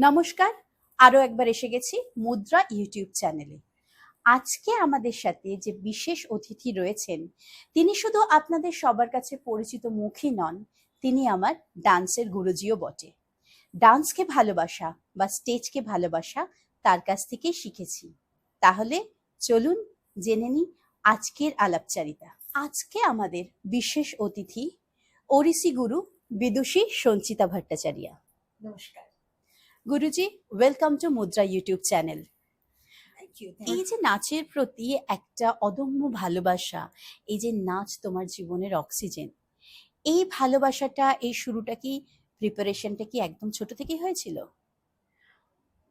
নমস্কার, আরো একবার এসে গেছি মুদ্রা ইউটিউব চ্যানেলে। আজকে আমাদের সাথে যে বিশেষ অতিথি রয়েছেন, তিনি শুধু আপনাদের সবার কাছে পরিচিত মুখই নন, তিনি আমার ডান্সের গুরুজিও বটে। ডান্সকে ভালোবাসা বা স্টেজকে ভালোবাসা তার কাছ থেকেই শিখেছি। তাহলে চলুন জেনে নিই আজকের আলাপচারিতা। আজকে আমাদের বিশেষ অতিথি ওড়িশি গুরু বিদুষী সঞ্চিতা ভট্টাচার্য। নমস্কার গুরুজি, ওয়েলকাম টু মুদ্রা ইউটিউব চ্যানেল। থ্যাংক ইউ এই যে নাচের প্রতি একটা অদম্য ভালোবাসা, এই যে নাচ তোমার জীবনের অক্সিজেন, এই ভালোবাসাটা, এই শুরুটা কি, প্রিপারেশনটা কি একদম ছোট থেকেই হয়েছিল?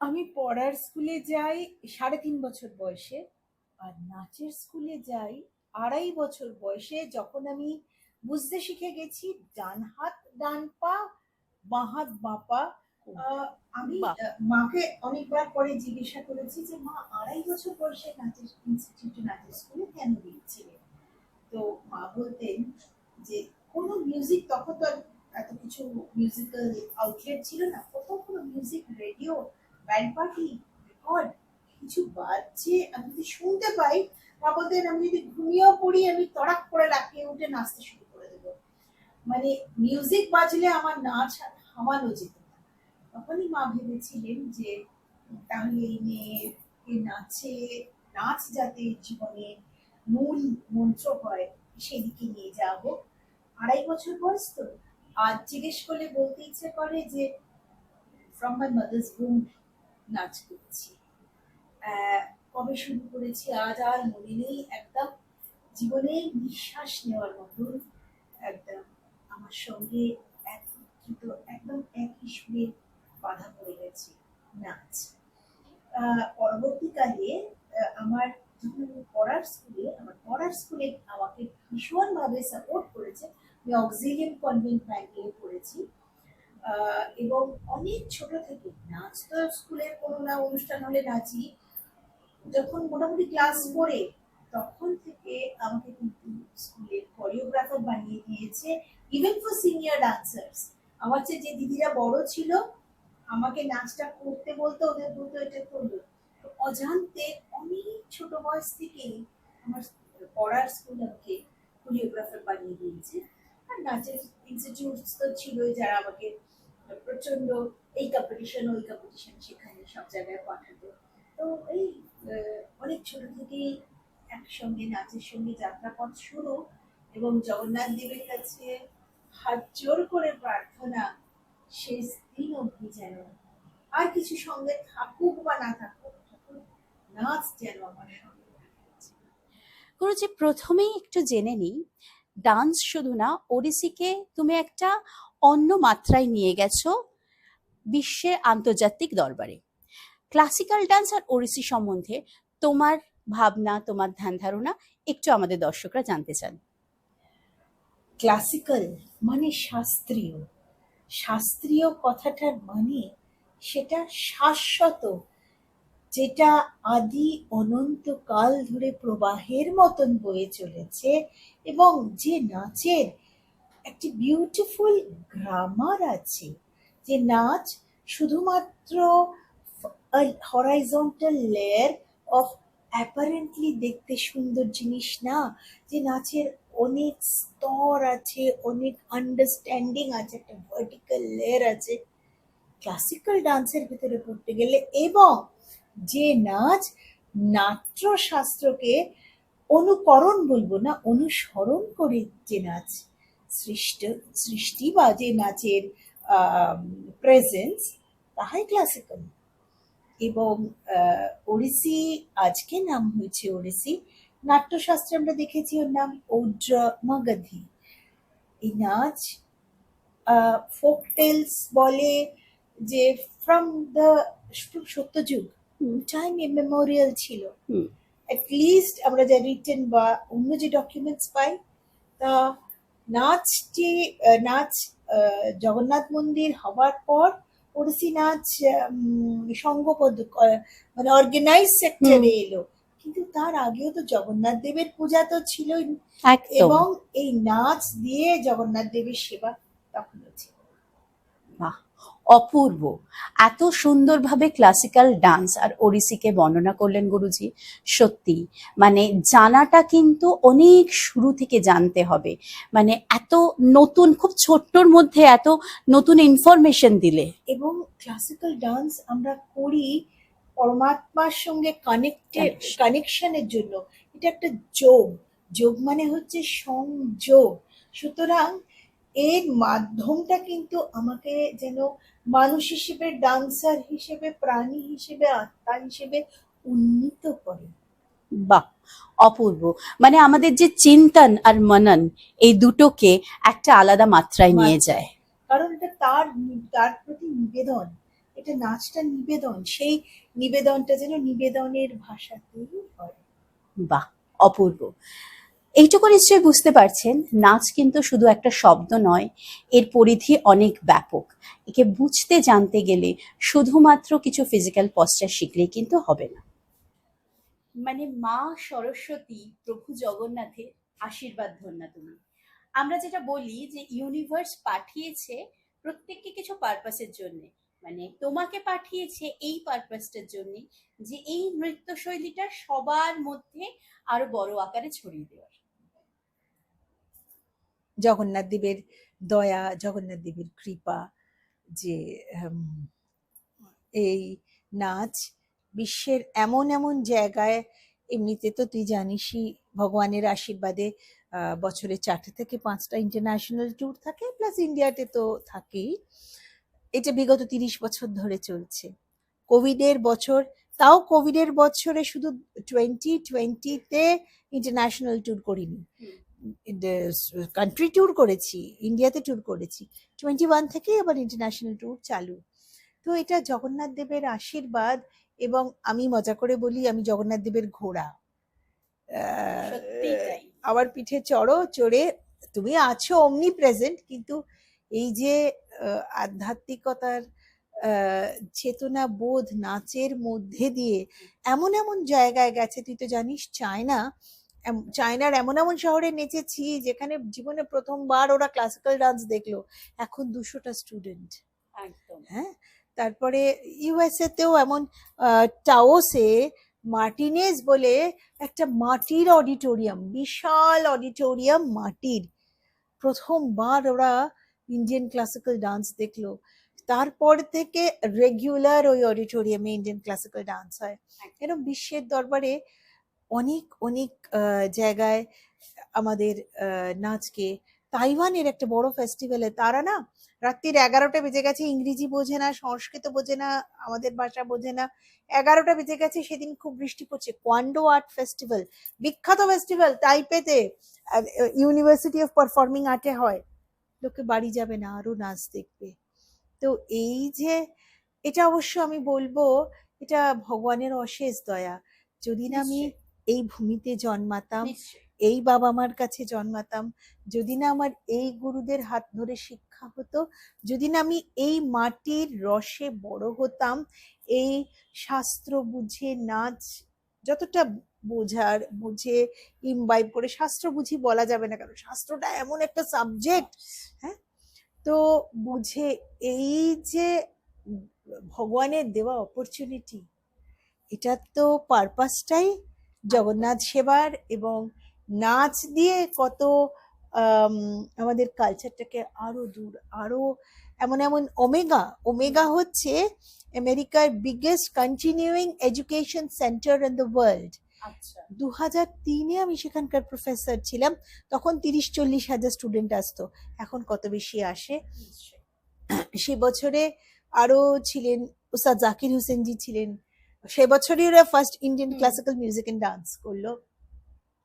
আমি পড়ার স্কুলে যাই 3.5 বছর বয়সে, আর নাচের স্কুলে যাই 2.5 বছর বয়সে, যখন আমি বুঝতে শিখে গেছি ডান হাত ডান পা, বাঁ হাত বাঁ পা। আমি বাহ। মাকে অনেকবার পরে জিজ্ঞাসা করেছি যে মা 2.5 বছর বয়সে নাচের ইনস্টিটিউটে নাচের স্কুলে কেন দিয়েছিলেন। তো মা বলতেন যে কোনো মিউজিক, তখন তো আর এত কিছু মিউজিক্যাল আউটলেট ছিল না, কোথাও কোনো music, radio, band party, record কিছু বাজছে আমি যদি শুনতে পাই, মা বলতেন আমি যদি ঘুমিয়েও পড়ি আমি তড়াক করে লাফিয়ে উঠে নাচতে শুরু করে দেবো। মানে মিউজিক বাজলে আমার নাচ আর থামানো যেত না। তখনই মা ভেবেছিলেন যে তাহলে এই মেয়েকে নাচ যাতে জীবনে মূল মন্ত্র হয়, সেদিকে নিয়ে যাবো। 2.5 বছর বয়স তো, আজ জিজ্ঞেস করলে বলতে ইচ্ছে করে যে ফ্রম মাই মাদার্স বুম নাচ করছি। কবে শুরু করেছি আজ আর মনে নেই, একদম জীবনে নিঃশ্বাস নেওয়ার মতন একদম আমার সঙ্গে একত্রিত, একদম একই সুরে বাঁধা পড়ে গেছে নাচ। পরবর্তীকালে আমার যখন আমি পড়ার স্কুলে আমাকে ভীষণভাবে সাপোর্ট করেছে। আমি অক্সিলিয়াম কনভেন্ট ব্যাংকে পড়েছি, এবং অনেক ছোট থেকে নাচ তো স্কুলের কোনো না অনুষ্ঠান হলে নাচি। যখন মোটামুটি ক্লাস 4-এ, তখন থেকে আমাকে কিন্তু স্কুলের কোরিওগ্রাফার বানিয়ে দিয়েছে, ইভেন ফর সিনিয়র ডান্সার্স। আমার চেয়ে যে দিদিরা বড় ছিল আমাকে নাচটা করতে বলতো, ওদের বলতো এটা করলো। তো অজান্তে অনেক ছোট বয়স থেকেই আমার পড়ার স্কুল আমাকে কোরিওগ্রাফার বানিয়ে দিয়েছে। আর নাচের ইনস্টিটিউট তো ছিলই, যারা আমাকে প্রচন্ড এই কম্পিটিশন ওই কম্পিটিশন সেখানে সব জায়গায় পাঠাতো। তো এই অনেক ছোট থেকেই একসঙ্গে নাচের সঙ্গে যাত্রাপথ শুরু, এবং জগন্নাথ দেবের কাছে হাত জোর করে প্রার্থনা শেষ দিন অবধি যেন আর কিছু সঙ্গে থাকুক বা না থাকুক, নাচ যেন আমার সঙ্গে থাকে। গুরুজি, প্রথমেই একটু জেনে নিই, ডান্স শুধু না, ওড়িশিকে তুমি একটা অন্য মাত্রায় নিয়ে গেছো বিশ্বের আন্তর্জাতিক দরবারে। ক্লাসিক্যাল ডান্স আর ওড়িশি সম্বন্ধে তোমার ভাবনা, তোমার ধ্যান ধারণা একটু আমাদের দর্শকরা জানতে চান। ক্লাসিক্যাল মানে শাস্ত্রীয়, শাস্ত্রীয় কথাটার মানে সেটা শাশ্বত, যেটা আদি অনন্তকাল ধরে প্রবাহের মতন বয়ে চলেছে, এবং যে নাচের একটি বিউটিফুল গ্রামার আছে। যে নাচ শুধুমাত্র হরাইজন্টাল লেয়ার অফ অ্যাপারেন্টলি দেখতে সুন্দর জিনিস না, যে নাচের অনেক স্তর আছে, অনেক আন্ডারস্ট্যান্ডিং আছে, একটা ভার্টিক্যাল লেয়ার আছে ক্লাসিক্যাল ডান্সের ভিতরে পড়তে গেলে। এবং যে নাচ নাট্যশাস্ত্রকে অনুকরণ বলবো না, অনুসরণ করে যে নাচ সৃষ্টি বা যে নাচের প্রেজেন্স, তাহাই ক্লাসিক্যাল। এবং ওড়িশি, আজকে নাম হয়েছে ওড়িশি, নাট্যশাস্ত্রে আমরা দেখেছি ওর নাম ঔড্র মাগধি। এই নাচ ফোক টেলস বলে যে ফ্রম দ্য সত্যযুগ টাইম ইমেমোরিয়াল ছিল। অ্যাটলিস্ট আমরা যা রিটেন বা অন্য যে ডকুমেন্টস পাই, তা নাচ জগন্নাথ মন্দির হবার পর ওড়িশি নাচ সংঘবদ্ধ, মানে অর্গানাইজ সেক্টরে এলো। কিন্তু তার আগেও তো জগন্নাথ দেবের পূজা তো ছিল, এবং এই নাচ দিয়ে জগন্নাথ দেবের সেবা তখনও ছিল। বাহ, অপূর্ব। এত সুন্দরভাবে ক্লাসিক্যাল ডান্স আর ওড়িশিকে বর্ণনা করলেন গুরুজি। সত্যি মানে জানাটা কিন্তু অনেক শুরু থেকে জানতে হবে। মানে এত নতুন, খুব ছোট্টর মধ্যে এত নতুন ইনফরমেশন দিলে। এবং ক্লাসিক্যাল ডান্স আমরা করি পরমাত্মার সঙ্গে Connection. কানেকশনের জন্য। এটা একটা যোগ। যোগ মানে হচ্ছে সংযোগ। সুতরাং এর মাধ্যমটা কিন্তু আমাকে যেন মানুষ হিসেবে, ডান্সার হিসেবে, প্রাণী হিসেবে, আত্মা হিসেবে উন্নীত করে। বাহ, অপূর্ব। মানে আমাদের যে চিন্তন আর মনন, এই দুটোকে একটা আলাদা মাত্রায় নিয়ে যায়। কারণ এটা তার প্রতি নিবেদন। এটা নাচটা নিবেদন। সেই নিবেদনটা যেন নিবেদনের ভাষাতেই হয়। বাহ, অপূর্ব। এইটুকু নিশ্চয়ই বুঝতে পারছেন, নাচ কিন্তু শুধু একটা শব্দ নয়, এর পরিধি অনেক ব্যাপক। একে বুঝতে জানতে গেলে শুধুমাত্র কিছু ফিজিক্যাল পশ্চার শিখলেই কিন্তু হবে না। মানে মা সরস্বতী, প্রভু জগন্নাথের আশীর্বাদ ধন্যা তুমি। আমরা যেটা বলি যে ইউনিভার্স পাঠিয়েছে প্রত্যেককে কিছু পারপাসের জন্য, মানে তোমাকে পাঠিয়েছে এই পারপাসটার জন্য, যে এই নৃত্যশৈলীটা সবার মধ্যে আরো বড় আকারে ছড়িয়ে দেওয়ার। জগন্নাথ দেবের দয়া, জগন্নাথ দেবের কৃপা, যে এই নাচ বিশ্বের এমন এমন জায়গায়, এমনিতে তো তুই জানিসই ভগবানের আশীর্বাদে বছরে 4 থেকে 5টা ইন্টারন্যাশনাল ট্যুর থাকে, প্লাস ইন্ডিয়াতে তো থাকেই। এটা বিগত 30 বছর ধরে চলছে। কোভিডের বছর, তাও কোভিডের বছরে শুধু 2020-তে ইন্টারন্যাশনাল ট্যুর করিনি, কান্ট্রি ট্যুর করেছি, ইন্ডিয়াতে ট্যুর করেছি। 21 থেকে আবার ইন্টারন্যাশনাল ট্যুর চালু। তো এটা জগন্নাথ দেবের আশীর্বাদ। এবং আমি মজা করে বলি, আমি জগন্নাথ দেবের ঘোড়া। সত্যিই তাই। আমার পিঠে চড়ো, চড়ে তুমি আছো অমনি প্রেজেন্ট, কিন্তু এই যে আধ্যাত্মিকতার চেতনা বোধ নাচের মধ্যে দিয়ে এমন এমন জায়গায় গেছে। তুই তো জানিস চায়নার এমন এমন শহরে নেচেছি যেখানে জীবনে প্রথমবার ওরা ক্লাসিক্যাল ডান্স দেখলো। এখন 200টা স্টুডেন্ট। একদম। হ্যাঁ, তারপরে ইউএসএ তেও এমন টাওসে মার্টিনেজ বলে একটা মাটির অডিটোরিয়াম, বিশাল অডিটোরিয়াম মাটির, প্রথমবার ওরা ইন্ডিয়ান ক্লাসিক্যাল ডান্স দেখলো। তারপর থেকে রেগুলার ওই অডিটোরিয়ামে ইন্ডিয়ান ক্লাসিক্যাল ডান্স হয়। এরকম বিশ্বের দরবারে অনেক অনেক জায়গায় আমাদের নাচকে, তাইওয়ানের একটা বড় ফেস্টিভ্যালে তারা না রাত্রির 11টা বেজে গেছে, ইংরেজি বোঝে না, সংস্কৃত বোঝে না, আমাদের ভাষা বোঝে না, 11টা বেজে গেছে, সেদিন খুব বৃষ্টি পড়ছে, কোয়ান্ডো আর্ট ফেস্টিভ্যাল, বিখ্যাত ফেস্টিভ্যাল তাইপেতে, ইউনিভার্সিটি অফ পারফর্মিং আর্টে হয়। লোকে বাড়ি যাবে না, আরো নাচ দেখবে। তো এই যে এটা অবশ্য আমি বলবো এটা ভগবানের অশেষ দয়া। যদি না আমি এই ভূমিতে জন্মাতাম, এই বাবা মার কাছে জন্মাতাম, যদি না আমার এই গুরুদের হাত ধরে শিক্ষা হতো, যদি না আমি এই মাটির রসে বড় হতাম, এই শাস্ত্র বুঝে নাচ যতটা বুঝে ইমবাইব করে, শাস্ত্র বুঝি বলা যাবে না কারণ শাস্ত্রটা এমন একটা সাবজেক্ট, হ্যাঁ, তো বুঝে এই যে ভগবানের দেওয়া অপরচুনিটি, এটা তো পারপাসটাই জগন্নাথ সেবার এবং নাচ দিয়ে কত আমাদের কালচারটাকে আরো দূর, আরো এমন এমন ওমেগা হচ্ছে আমেরিকার biggest continuing education center in the world. 2003-এ আমি সেখানকার প্রফেসর ছিলাম, তখন 30-40 হাজার স্টুডেন্ট আসতো, এখন কত বেশি আসে। সে বছরে আরো ছিলেন উস্তাদ জাকির হোসেন জি ছিলেন, সে বছরই ওরা first Indian classical music and dance করলো।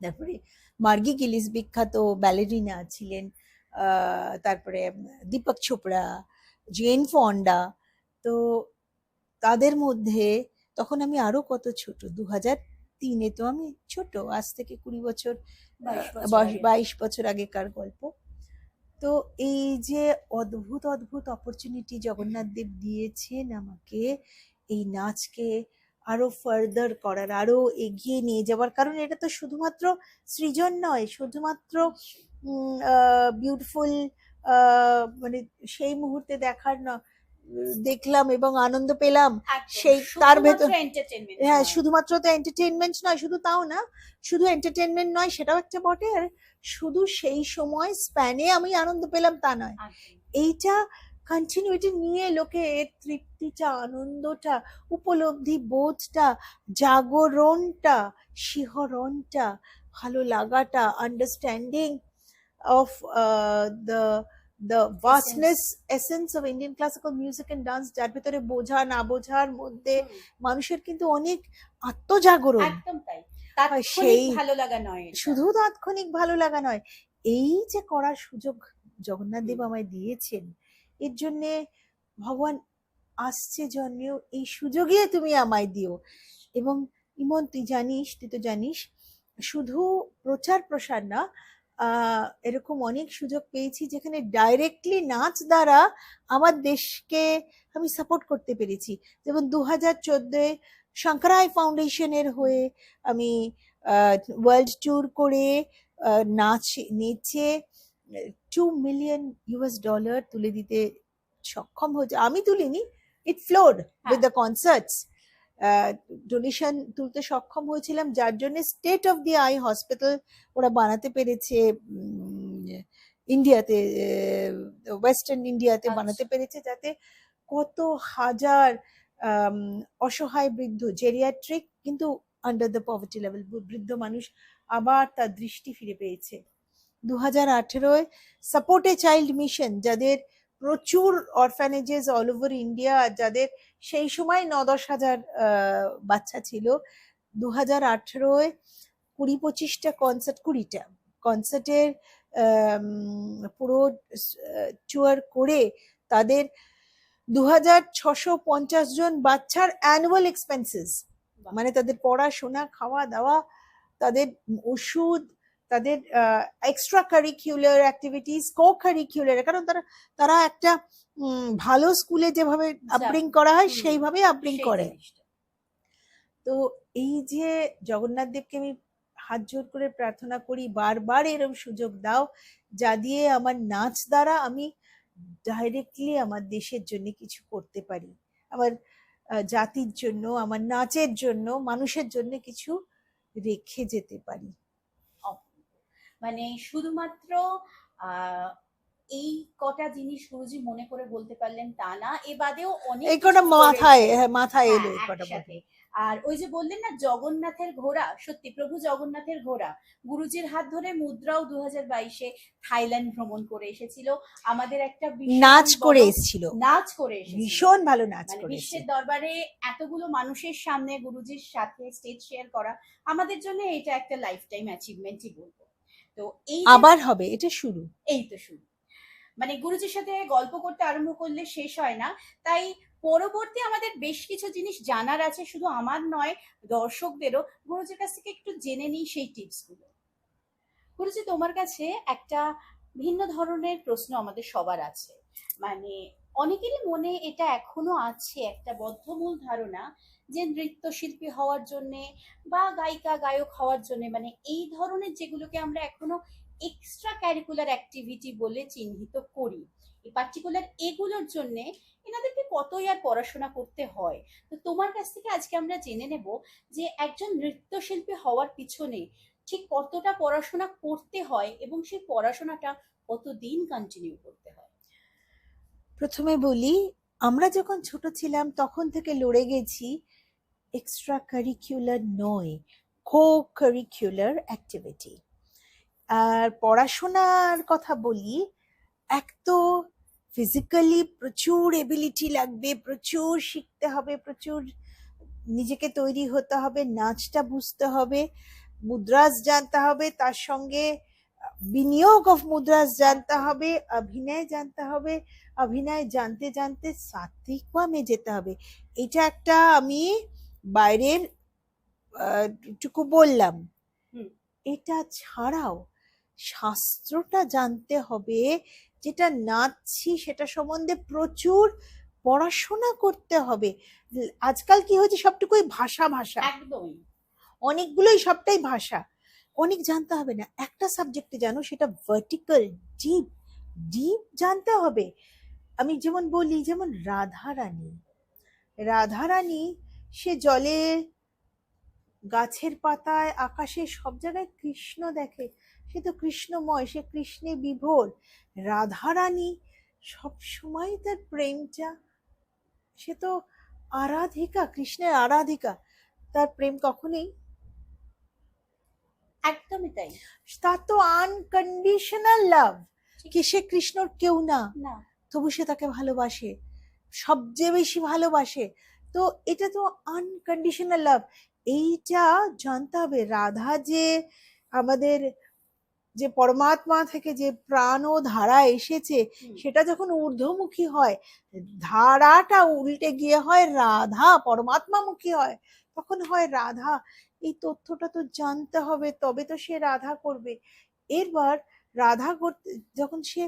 তারপরে মার্গি গিলিস বিখ্যাত ব্যালেরিনা ছিলেন, তারপরে দীপক চোপড়া, জেন ফন্ডা। তো তাদের মধ্যে তখন আমি আরো কত ছোট, 2003-এ তো আমি ছোট, আজ থেকে 20 বছর 22 বছর আগেকার গল্প। তো এই যে অদ্ভুত অদ্ভুত অপরচুনিটি জগন্নাথ দেব দিয়েছেন আমাকে এই নাচকে আরো ফার্দার করার, আরো এগিয়ে নিয়ে যাওয়ার, কারণ এটা তো শুধুমাত্র সৃজন নয়, শুধুমাত্র বিউটিফুল মানে সেই মুহূর্তে দেখার দেখলাম এবং আনন্দ পেলাম। একদম। সেই তার শুধুমাত্র ভেতর entertainment হ্যাঁ, নয়। শুধুমাত্র তো এন্টারটেইনমেন্ট নয়, শুধু তাও না, শুধু এন্টারটেইনমেন্ট নয় সেটাও একটা বটে, আর শুধু সেই সময় স্প্যানে আমি আনন্দ পেলাম তা নয়, একদম। এইটা কন্টিনিউটি নিয়ে লোকের তৃপ্তিটা, আনন্দটা, উপলব্ধি বোধটা, জাগরণটা, শিহরণটা, ভালো লাগাটা, understanding of the vastness essence of Indian classical music and dance, যার ভিতরে বোঝা না বোঝার মধ্যে হুম, মানুষের কিন্তু অনেক আত্মজাগরণ একদম তাই। হয়। তাৎক্ষণিক সেই ভালো লাগা নয় এটা। শুধু তাৎক্ষণিক ভালো লাগা নয়, এই যে করার সুযোগ জগন্নাথ দেব হুম। আমায় দিয়েছেন, এর জন্যে ভগবান আসছে জন্মেও এই সুযোগে তুমি আমায় দিও। এবং ইমন, তুই তো জানিস, শুধু প্রচার প্রসার না, এরকম অনেক সুযোগ পেয়েছি যেখানে ডাইরেক্টলি নাচ দ্বারা আমার দেশকে আমি সাপোর্ট করতে পেরেছি। যেমন 2014 শঙ্করাই ফাউন্ডেশনের হয়ে আমি ওয়ার্ল্ড ট্যুর করে নেচে $2 million তুলে দিতে সক্ষম হয়েছে। আমি তুলিনি, it flowed with the concerts. Donation তুলতে সক্ষম হয়েছিলাম, যার জন্য state of the eye hospital ওরা বানাতে পেরেছে ইন্ডিয়াতে, ওয়েস্টার্ন ইন্ডিয়াতে বানাতে পেরেছে, যাতে কত হাজার অসহায় বৃদ্ধ, জেরিয়াট্রিক কিন্তু আন্ডার দ্য পভার্টি লেভেল বৃদ্ধ মানুষ আবার তার দৃষ্টি ফিরে পেয়েছে। 2018 সাপোর্ট এ চাইল্ড মিশন, যাদের প্রচুর অরফ্যানেজেস অল ওভার ইন্ডিয়া, যাদের সেই সময় 9-10 হাজার বাচ্চা ছিল, 2018 20-25টা কনসার্ট, 20টা কনসার্টের পুরো ট্যুর করে তাদের 2650 জন বাচ্চার অ্যানুয়াল এক্সপেন্সেস, মানে তাদের পড়াশোনা, খাওয়া দাওয়া, তাদের ওষুধ, তাদের extra curricular activities, co curricular, কারণ তারা একটা ভালো স্কুলে যেভাবে আপব্রিং করা হয় সেইভাবে আপব্রিং করে। তো এই যে জগন্নাথ দেবকে আমি হাত জোর করে প্রার্থনা করি, বারবার এরকম সুযোগ দাও যা দিয়ে আমার নাচ দ্বারা আমি ডাইরেক্টলি আমার দেশের জন্য কিছু করতে পারি, আমার জাতির জন্য, আমার নাচের জন্য, মানুষের জন্য কিছু রেখে যেতে পারি। মানে শুধুমাত্র এই কটা জিনিস গুরুজি মনে করে বলতে পারলেন তা না, এ বাদেও অনেক এই কটা মাথায় এলো এই কটা একসাথে। আর ওই যে বললেন না জগন্নাথের ঘোড়া, সত্যি প্রভু জগন্নাথের ঘোড়া গুরুজির হাত ধরে মুদ্রাও 2022-এ থাইল্যান্ড ভ্রমণ করে এসেছিল, আমাদের একটা নাচ করে এসেছিল, ভীষণ ভালো নাচ মানে করে বিশ্বের দরবারে এতগুলো মানুষের সামনে গুরুজির সাথে স্টেজ শেয়ার করা আমাদের জন্য এটা একটা লাইফ টাইম অ্যাচিভমেন্টই বলবো। তো এই আবার হবে, এটা শুরু, এই তো শুরু। মানে গুরুজির সাথে গল্প করতে আরম্ভ করলে শেষ হয় না, তাই পরবর্তী আমাদের বেশ কিছু জিনিস জানার আছে, শুধু আমার নয় দর্শকদেরও। গুরুজির কাছ থেকে একটু জেনে নিই সেই টিপসগুলো। গুরুজি, তোমার কাছে একটা ভিন্ন ধরনের প্রশ্ন আমাদের সবার আছে, মানে অনেকেরই মনে এটা এখনো আছে একটা বদ্ধমূল ধারণা যে নৃত্যশিল্পী হওয়ার জন্য বা গায়িকা গায়ক হওয়ার জন্য, মানে এই ধরনের যেগুলোকে আমরা এখনো এক্সট্রা ক্যারিকুলার অ্যাক্টিভিটি বলে চিহ্নিত করি, এই পার্টিকুলার এগুলোর জন্য এনাদেরকে কতই আর পড়াশোনা করতে হয়। তো তোমার কাছ থেকে আজকে আমরা জেনে নেব যে একজন নৃত্যশিল্পী হওয়ার পিছনে ঠিক কতটা পড়াশোনা করতে হয় এবং সেই পড়াশোনাটা কতদিন কন্টিনিউ করতে হয়। প্রথমে বলি, আমরা যখন ছোট ছিলাম তখন থেকে লড়ে গেছি এক্সট্রা কারিকুলার নয়, কো কারিকুলার অ্যাক্টিভিটি। আর পড়াশোনার কথা বলি, এক তো ফিজিক্যালি প্রচুর এবিলিটি লাগবে, প্রচুর শিখতে হবে, প্রচুর নিজেকে তৈরি হতে হবে, নাচটা বুঝতে হবে, মুদ্রাস জানতে হবে, তার সঙ্গে বিনিয়োগ অফ মুদ্রাস জানতে হবে, অভিনয় জানতে হবে, অভিনয় জানতে জানতে সাত্বিকমে যেতে হবে। এটা একটা আমি বাইরের টুকু বললাম। এটা ছাড়াও শাস্ত্রটা জানতে হবে, যেটা নাচছি সেটা সম্বন্ধে প্রচুর পড়াশোনা করতে হবে। আজকাল কি হয়েছে, সবটুকুই ভাষা, একদমই অনেকগুলোই, সবটাই ভাষা, অনেক জানতে হবে না। একটা সাবজেক্টে জানো, সেটা ভার্টিক্যাল ডিপ জানতে হবে। আমি যেমন বলি, যেমন রাধারানী সে জলে, গাছের পাতায়, আকাশে, সব জায়গায় কৃষ্ণ দেখে। সে তো কৃষ্ণময়, সে কৃষ্ণে বিভোর। রাধারানী সব সময় তার প্রেমটা, সে তো আরাধিকা, কৃষ্ণের আরাধিকা। তার প্রেম কখনোই, একদমই তাই। তার তো আনকন্ডিশনাল লাভ, কি সে কৃষ্ণর কেউ না, না, তবু সে তাকে ভালোবাসে, সবচেয়ে বেশি ভালোবাসে। তো এটা তো আনকন্ডিশনাল লাভ। এইটা জানতে হবে। রাধা যে আমাদের, যে পরমাত্মা থেকে যে প্রাণ ও ধারা এসেছে, সেটা যখন ঊর্ধ্বমুখী হয়, ধারাটা উল্টে গিয়ে হয় রাধা, পরমাত্মামুখী হয়, তখন হয় রাধা। এই তথ্যটা তো জানতে হবে, তবে তো সে রাধা করবে। এরবার রাধা করতে যখন সে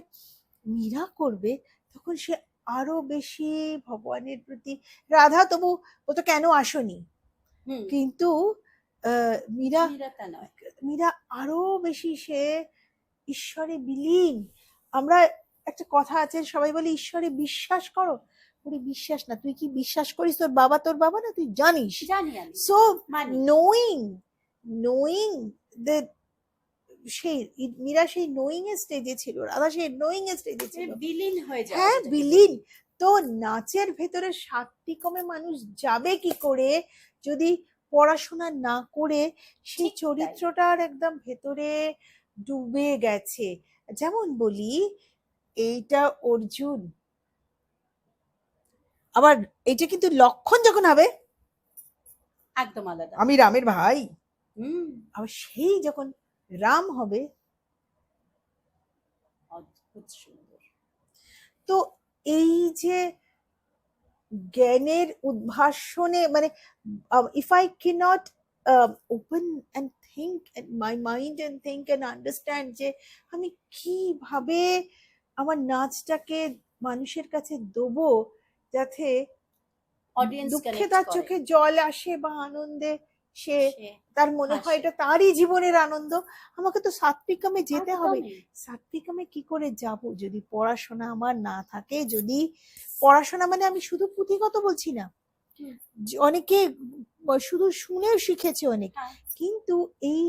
মীরা করবে, তখন সে আরো বেশি ভগবানের প্রতি। রাধা তবু, ও তো কেন আসনি, কিন্তু মীরা, তা নয়। মীরা আরো বেশি, সে ঈশ্বরে বিলীন। আমরা, একটা কথা আছে, সবাই বলে ঈশ্বরে বিশ্বাস করো। বলি বিশ্বাস না, তুই কি বিশ্বাস করিস তোর বাবা না, তুই জানিস। জানি আমি। So money. নোয়িং দ্যাট, সেই মীরা সেই নোয়িং এর স্টেজে ছিল, রাধা সেই নোয়িং এর স্টেজে ছিল, বিলীন হয়ে যাওয়া। হ্যাঁ বিলীন। তো নাচের ভেতরে সাতটি কমে মানুষ যাবে কি করে যদি পড়াশোনা না করে সেই ঠিক তাই। চরিত্রটার একদম ভেতরে ডুবে গেছে। যেমন বলি, এইটা অর্জুন, আবার এটা কিন্তু লক্ষণ যখন হবে একদম আলাদা। আমি রামের ভাই, হুম, আবার সেই যখন রাম হবে, অদ্ভুত সুন্দর। তো এই যে জ্ঞানের উদ্ভাসনে, মানে if I cannot open and think and my mind and think and understand যে আমি কিভাবে আমার নাচটাকে মানুষের কাছে দেবো, যাতে অডিয়েন্স দুঃখে কানেক্ট তার করে। চোখে জল আসে বা আনন্দে সে, সে তার মনে হয় হাসে। এটা তারই জীবনের আনন্দ। আমাকে তো সাত্বিকমে যেতে হবে। একদমই। সাত্বিকমে কি করে যাব যদি পড়াশোনা আমার না থাকে? যদি পড়াশোনা মানে আমি শুধু পুঁথিগত বলছি না, অনেকে শুধু শুনেও শিখেছে অনেক, হ্যাঁ। কিন্তু এই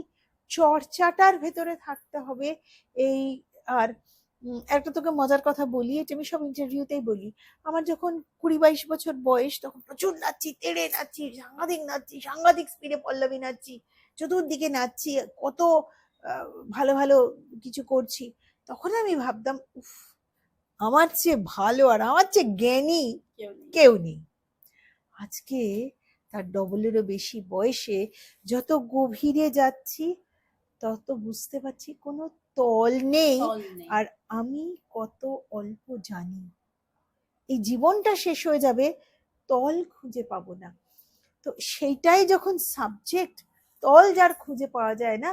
চর্চাটার ভেতরে থাকতে হবে। এই, আর একটা তোকে মজার কথা বলি, এটা আমি সব ইন্টারভিউতেই বলি। আমার যখন 20-22 বছর বয়স, তখন প্রচুর নাচছি, তেড়ে নাচছি, সাংঘাতিক স্পিডে পল্লবী নাচছি, চতুর্দিকে নাচছি, কত ভালো ভালো কিছু করছি। তখন আমি ভাবতাম, উফ, আমার চেয়ে ভালো আর আমার চেয়ে জ্ঞানী কেউ নেই। আজকে তার ডবলেরও বেশি বয়সে যত গভীরে যাচ্ছি, তত বুঝতে পারছি কোনো তল নেই, আর আমি কত অল্প জানি। এই জীবনটা শেষ হয়ে যাবে, তল খুঁজে পাবো না। তো সেইটাই যখন সাবজেক্ট, তল যার খুঁজে পাওয়া যায় না,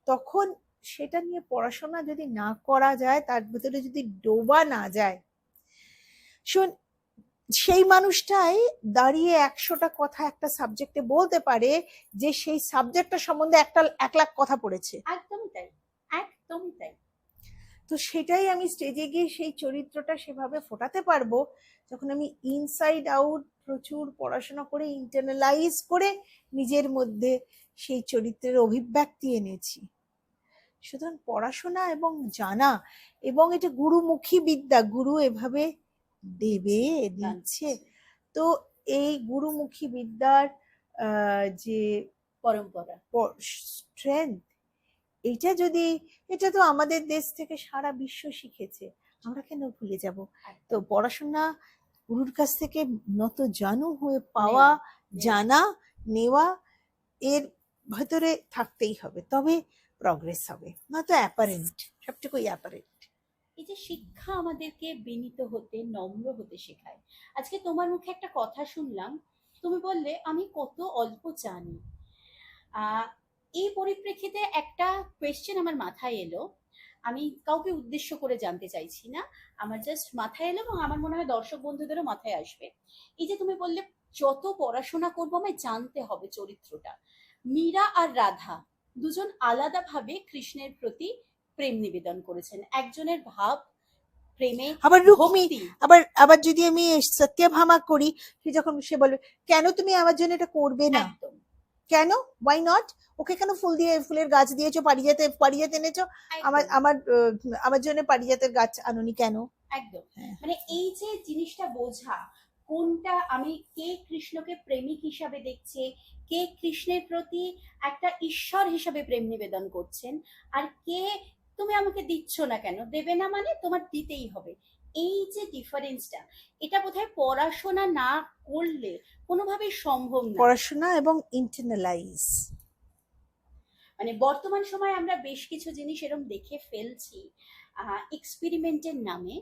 তখন সেটা নিয়ে পড়াশোনা যদি না করা যায়, তার ভেতরে যদি ডোবা না যায়, শোন, সেই মানুষটাই দাঁড়িয়ে 100টা কথা একটা সাবজেক্টে বলতে পারে, যে সেই সাবজেক্টটা সম্বন্ধে 1 লাখ কথা পড়েছে। একদমই তাই, একদমই তাই। তো সেটাই আমি স্টেজে গিয়ে সেই চরিত্রটা সেভাবে ফোটাতে পারবো, যখন আমি ইনসাইড আউট প্রচুর পড়াশোনা করে, ইন্টারনালাইজ করে নিজের মধ্যে সেই চরিত্রের অভিব্যক্তি এনেছি। সুতরাং পড়াশোনা এবং জানা, এবং এটা গুরুমুখী বিদ্যা, গুরু এভাবে দেবে, দিচ্ছে। তো এই গুরুমুখী বিদ্যার যে পরম্পরা, স্ট্রেংথ, এটা যদি, এটা তো আমাদের দেশ থেকে সারা বিশ্ব শিখেছে, আমরা কেন ভুলে যাব? তো পড়াশোনা গুরুর কাছ থেকে নত জানু হয়ে পাওয়া, জানা, নেওয়া, এর ভেতরে থাকতেই হবে, তবে প্রগ্রেস হবে, নয়তো অ্যাপারেন্ট, সবটুকুই অ্যাপারেন্ট। এই যে শিক্ষা আমাদেরকে বিনীত হতে, নম্র হতে শেখায়। আজকে তোমার মুখে একটা কথা শুনলাম, তুমি বললে আমি কত অল্প জানি। এই পরিপ্রেক্ষিতে একটা কোয়েশ্চেন আমার মাথায় এলো, আমি কাউকে উদ্দেশ্য করে জানতে চাইছি না, আমার জাস্ট মাথায় এলো, এবং আমার মনে হয় দর্শক বন্ধুদেরও মাথায় আসবে। এই যে তুমি বললে যত পড়াশোনা করবো আমায় জানতে হবে চরিত্রটা, মীরা আর রাধা দুজন আলাদাভাবে কৃষ্ণের প্রতি প্রেম নিবেদন করেছেন। একজনের ভাব প্রেমে আবার রুক্মি, ভক্তি। আবার আবার যদি আমি সত্যভামা করি, সে বলবে কেন তুমি আমার জন্য এটা করবে না, একদম কেন, ওয়াই নট, ওকে কেন ফুলের গাছ দিয়েছো, পারিজাত এনেছো, আমার একদম আমার আমার জন্য পারিজাতের গাছ আনুনি কেন? একদম হ্যাঁ। মানে এই যে জিনিসটা বোঝা, কোনটা আমি, কে কৃষ্ণকে প্রেমিক হিসাবে দেখছে, কে কৃষ্ণের প্রতি একটা ঈশ্বর হিসাবে প্রেম নিবেদন করছেন, আর কে তুমি আমাকে দিচ্ছ না কেন, দেবে না মানে তোমার দিতেই হবে, এই যে ডিফারেন্সটা, এটা বোধহয় পড়াশোনা না করলে কোনোভাবেই সম্ভব না। পড়াশোনা এবং ইন্টারনালাইজ। মানে বর্তমান সময়ে আমরা বেশ কিছু জিনিস এরকম দেখে ফেলছি এক্সপেরিমেন্টের নামে,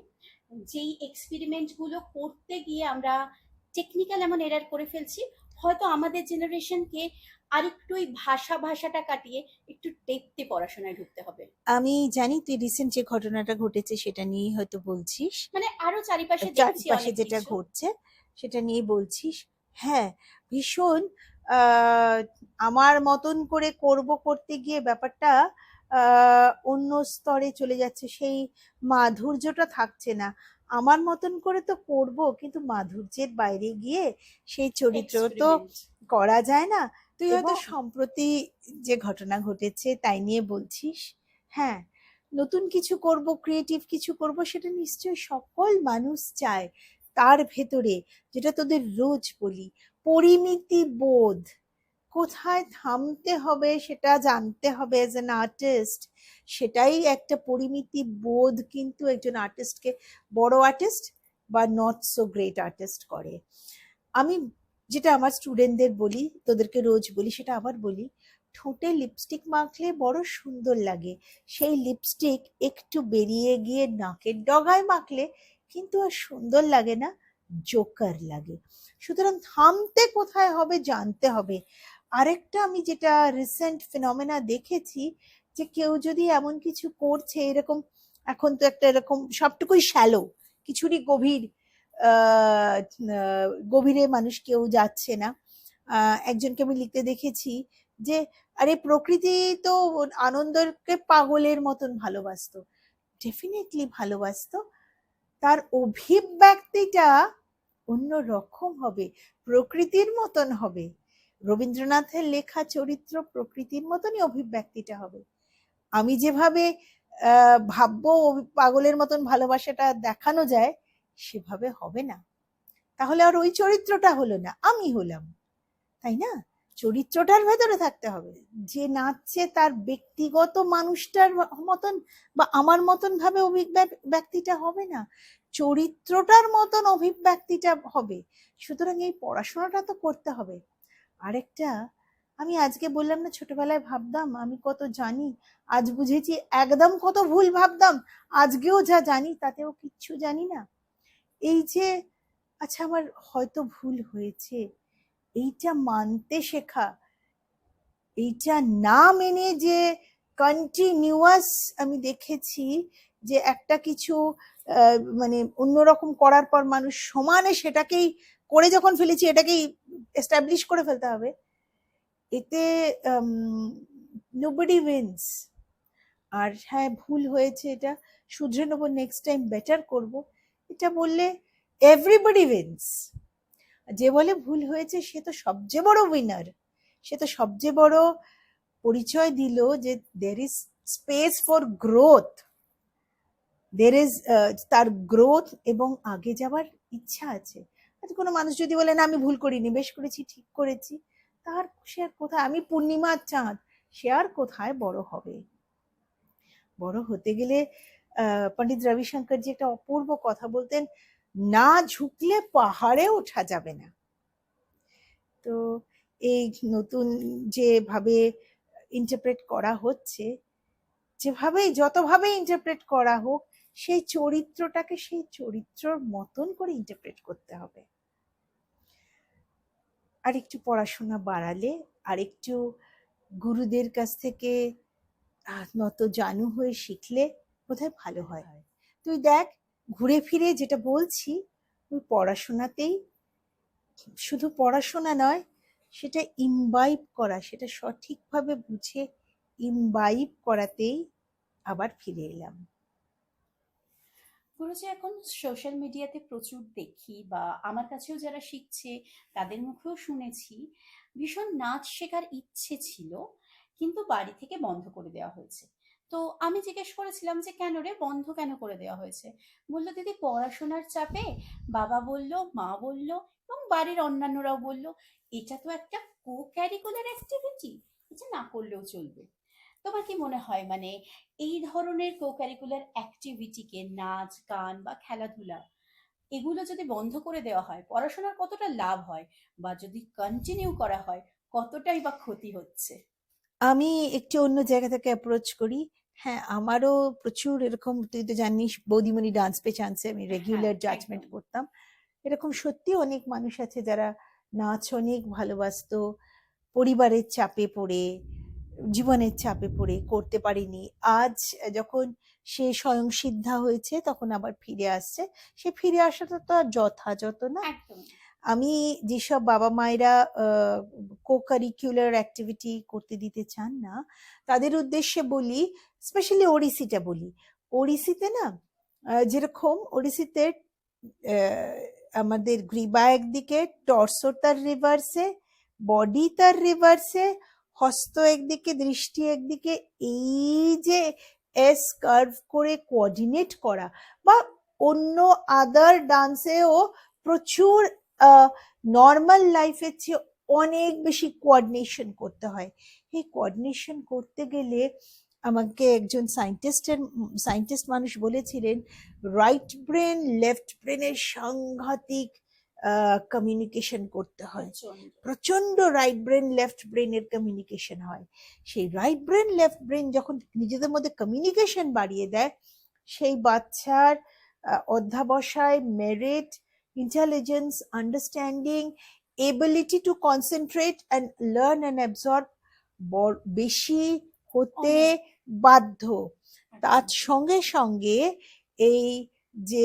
যেই এক্সপেরিমেন্ট গুলো করতে গিয়ে আমরা টেকনিক্যাল এমন এরার করে ফেলছি, হয়তো আমাদের জেনারেশনকে আরেকটু ওই ভাষাটা কাটিয়ে একটু ডেপথে পড়াশোনায় ঢুকতে হবে। আমি জানি তুই রিসেন্ট যে ঘটনাটা ঘটেছে সেটা নিয়েই হয়তো বলছিস, মানে আরো চারিপাশে দেখছি চারপাশে অনেক যেটা কিছু। ঘটছে সেটা নিয়ে বলছিস। হ্যাঁ, ভীষণ আহ, আমার মতন করে করতে গিয়ে ব্যাপারটা অন্য স্তরে চলে যাচ্ছে, সেই মাধুর্যটা থাকছে না। আমার মতন করে তো করব, কিন্তু মাধুর্যের বাইরে গিয়ে সেই চরিত্র তো এক্সপেরিমেন্ট করা যায় না। তুই হয়তো এবং সম্প্রতি যে ঘটনা ঘটেছে তাই নিয়ে বলছিস। হ্যাঁ, নতুন কিছু করব, ক্রিয়েটিভ কিছু করব, সেটা নিশ্চয়ই সকল মানুষ চায়। তার ভেতরে, যেটা তোদের রোজ বলি, পরিমিতি বোধ, কোথায় থামতে হবে সেটা জানতে হবে অ্যাজ অ্যান আর্টিস্ট। সেটাই একটা পরিমিতি বোধ কিন্তু একজন আর্টিস্টকে বড় আর্টিস্ট বা নট সো গ্রেট আর্টিস্ট করে। আমি যেটা আমার স্টুডেন্টদের বলি, তোদেরকে রোজ বলি, সেটা আবার বলি, ঠোঁটে লিপস্টিক মাখলে বড় সুন্দর লাগে, সেই লিপস্টিক একটু বেরিয়ে গিয়ে নাকের ডগায় মাখলে কিন্তু আর সুন্দর লাগে না, জোকার লাগে। সুতরাং থামতে কোথায় হবে জানতে হবে। আরেকটা আমি যেটা রিসেন্ট ফিনোমেনা দেখেছি, যে কেউ যদি এমন কিছু করছে এরকম, এখন তো একটা এরকম সবটুকুই শ্যালো, কিছুরই গভীরে মানুষ কেউ যাচ্ছে না। একজনকে আমি লিখতে দেখেছি যে আরে প্রকৃতি তো আনন্দকে পাগলের মতন ভালোবাসতো, ডেফিনেটলি ভালোবাসতো, তার অভিব্যক্তিটা অন্য রকম হবে, প্রকৃতির মতন হবে। রবীন্দ্রনাথের লেখা চরিত্র প্রকৃতির মতনই অভিব্যক্তিটা হবে। আমি যেভাবে ভাববো পাগলের মতন ভালোবাসাটা দেখানো যায়, সেভাবে হবে না। তাহলে আর ওই চরিত্রটা হলো না, আমি হলাম, তাই না? চরিত্রটার ভেতরে থাকতে হবে। যে নাচছে তার ব্যক্তিগত মানুষটার মতন বা আমার মতন ভাবে অভিব্যক্তিটা হবে না, চরিত্রটার মতন অভিব্যক্তিটা হবে। সুতরাং এই পড়াশোনাটা তো করতে হবে। আরেকটা, আমি আজকে বললাম না ছোটবেলায় ভাবতাম আমি কত জানি, আজ বুঝেছি একদম কত ভুল ভাবতাম, আজকেও যা জানি তাতেও কিচ্ছু জানি না। এই যে আচ্ছা আমার হয়তো ভুল হয়েছে, এইটা মানতে শেখা, এইটা না মেনে যে কন্টিনিউয়াস, আমি দেখেছি যে একটা কিছু মানে অন্যরকম করার পর মানুষ সমানে সেটাকেই করে যখন ফেলেছি এটাকেই এস্টাবলিশ করে ফেলতে হবে, এতে নোবডি উইন্স। আর হ্যাঁ, ভুল হয়েছে, এটা শুধরে নেবো, নেক্সট টাইম বেটার করব, এটা বললে এভরিবডি উইন্স। যে বলে ভুল হয়েছে সে তো সবচেয়ে বড় উইনার, সে তো সবচেয়ে বড় পরিচয় দিল যে there is space for growth, there is তার গ্রোথ এবং আগে যাওয়ার ইচ্ছা আছে। কোনো মানুষ যদি বলে না আমি ভুল করিনি, বেশ করেছি, ঠিক করেছি, তার সে আর কোথায়, আমি পূর্ণিমার চাঁদ, সে আর কোথায় বড় হবে? বড় হতে গেলে পণ্ডিত রবিশঙ্করজি একটা অপূর্ব কথা বলতেন, না ঝুঁকলে পাহাড়ে ওঠা যাবে না। তো এই নতুন যেভাবে ইন্টারপ্রেট করা হচ্ছে, যেভাবেই যতভাবে ইন্টারপ্রেট করা হোক, সেই চরিত্রটাকে সেই চরিত্রর মতন করে ইন্টারপ্রেট করতে হবে। আর একটু পড়াশোনা বাড়ালে, আর একটু গুরুদের কাছ থেকে নত জানু হয়ে শিখলে বোধহয় ভালো হয়। তুই দেখ, ঘুরে ফিরে যেটা বলছি, ওই পড়াশোনাতেই, শুধু পড়াশোনা নয়, সেটা ইমবাইব করা, সেটা সঠিকভাবে বুঝে ইমবাইব করাতেই আবার ফিরে এলাম। গুরুজি, এখন সোশ্যাল মিডিয়াতে প্রচুর দেখি বা আমার কাছেও যারা শিখছে তাদের মুখেও শুনেছি, ভীষণ নাচ শেখার ইচ্ছে ছিল, কিন্তু বাড়ি থেকে বন্ধ করে দেওয়া হয়েছে। তো আমি জিজ্ঞেস করেছিলাম যে কেন রে, বন্ধ কেন করে দেওয়া হয়েছে? বললো দিদি পড়াশোনার চাপে, বাবা বলল, মা বলল, এবং বাড়ির অন্যান্যরাও বলল এটা তো একটা কো ক্যারিকুলার অ্যাক্টিভিটি, এটা না করলেও চলবে। তোমার কি মনে হয়, মানে এই ধরনের কো কারিকুলার অ্যাক্টিভিটিকে, নাচ গান বা খেলাধুলা, এগুলো যদি বন্ধ করে দেওয়া হয় পড়াশোনার কতটা লাভ হয়, বা যদি কন্টিনিউ করা হয় কতটাই বা ক্ষতি হচ্ছে? আমি একটু অন্য জায়গা থেকে অ্যাপ্রোচ করি। হ্যাঁ, আমারও প্রচুর এরকম, তুই তো জানিস বৌদিমণি ডান্স পে চান্সে আমি হ্যাঁ, রেগুলার জাজমেন্ট একদম। করতাম। এরকম সত্যি অনেক মানুষ আছে যারা নাচ অনেক ভালোবাসতো, পরিবারের চাপে পড়ে, জীবনের চাপে পড়ে করতে পারেনি। আজ যখন সে স্বয়ংসিদ্ধা হয়েছে তখন আবার ফিরে আসছে। সে ফিরে আসাটা তো আর যথাযথ না। একদম। আমি যেসব বাবা মায়েরা কো কারিকুলার অ্যাক্টিভিটি করতে দিতে চান না, তাদের উদ্দেশ্যে বলি, স্পেশালি ওড়িশিটা বলি। ওড়িশিতে না, যেরকম ওড়িশিতে আহ, আমাদের গ্রীবা একদিকে, টর্সো তার রিভার্সে, বডি তার রিভার্সে, হস্ত একদিকে, দৃষ্টি একদিকে, এই যে এস কার্ভ করে কোঅর্ডিনেট করা, বা অন্য আদার ডান্সেও প্রচুর নর্মাল লাইফের চেয়ে অনেক বেশি কোঅর্ডিনেশন করতে হয়। এই কোঅর্ডিনেশন করতে গেলে আমাকে একজন সায়েন্টিস্ট মানুষ বলেছিলেন, রাইট ব্রেন লেফট ব্রেনের সাংঘাতিক কমিউনিকেশন করতে হয়। প্রচন্ড। প্রচন্ড রাইট ব্রেন লেফট ব্রেনের কমিউনিকেশন হয়। সেই রাইট ব্রেন লেফট ব্রেন যখন নিজেদের মধ্যে কমিউনিকেশন বাড়িয়ে দেয়, সেই বাচ্চার অধ্যাবসায়, merit, intelligence, understanding, ability to concentrate and learn and absorb বেশি হতে অনেক। বাধ্য। তার একদম। সঙ্গে সঙ্গে এই যে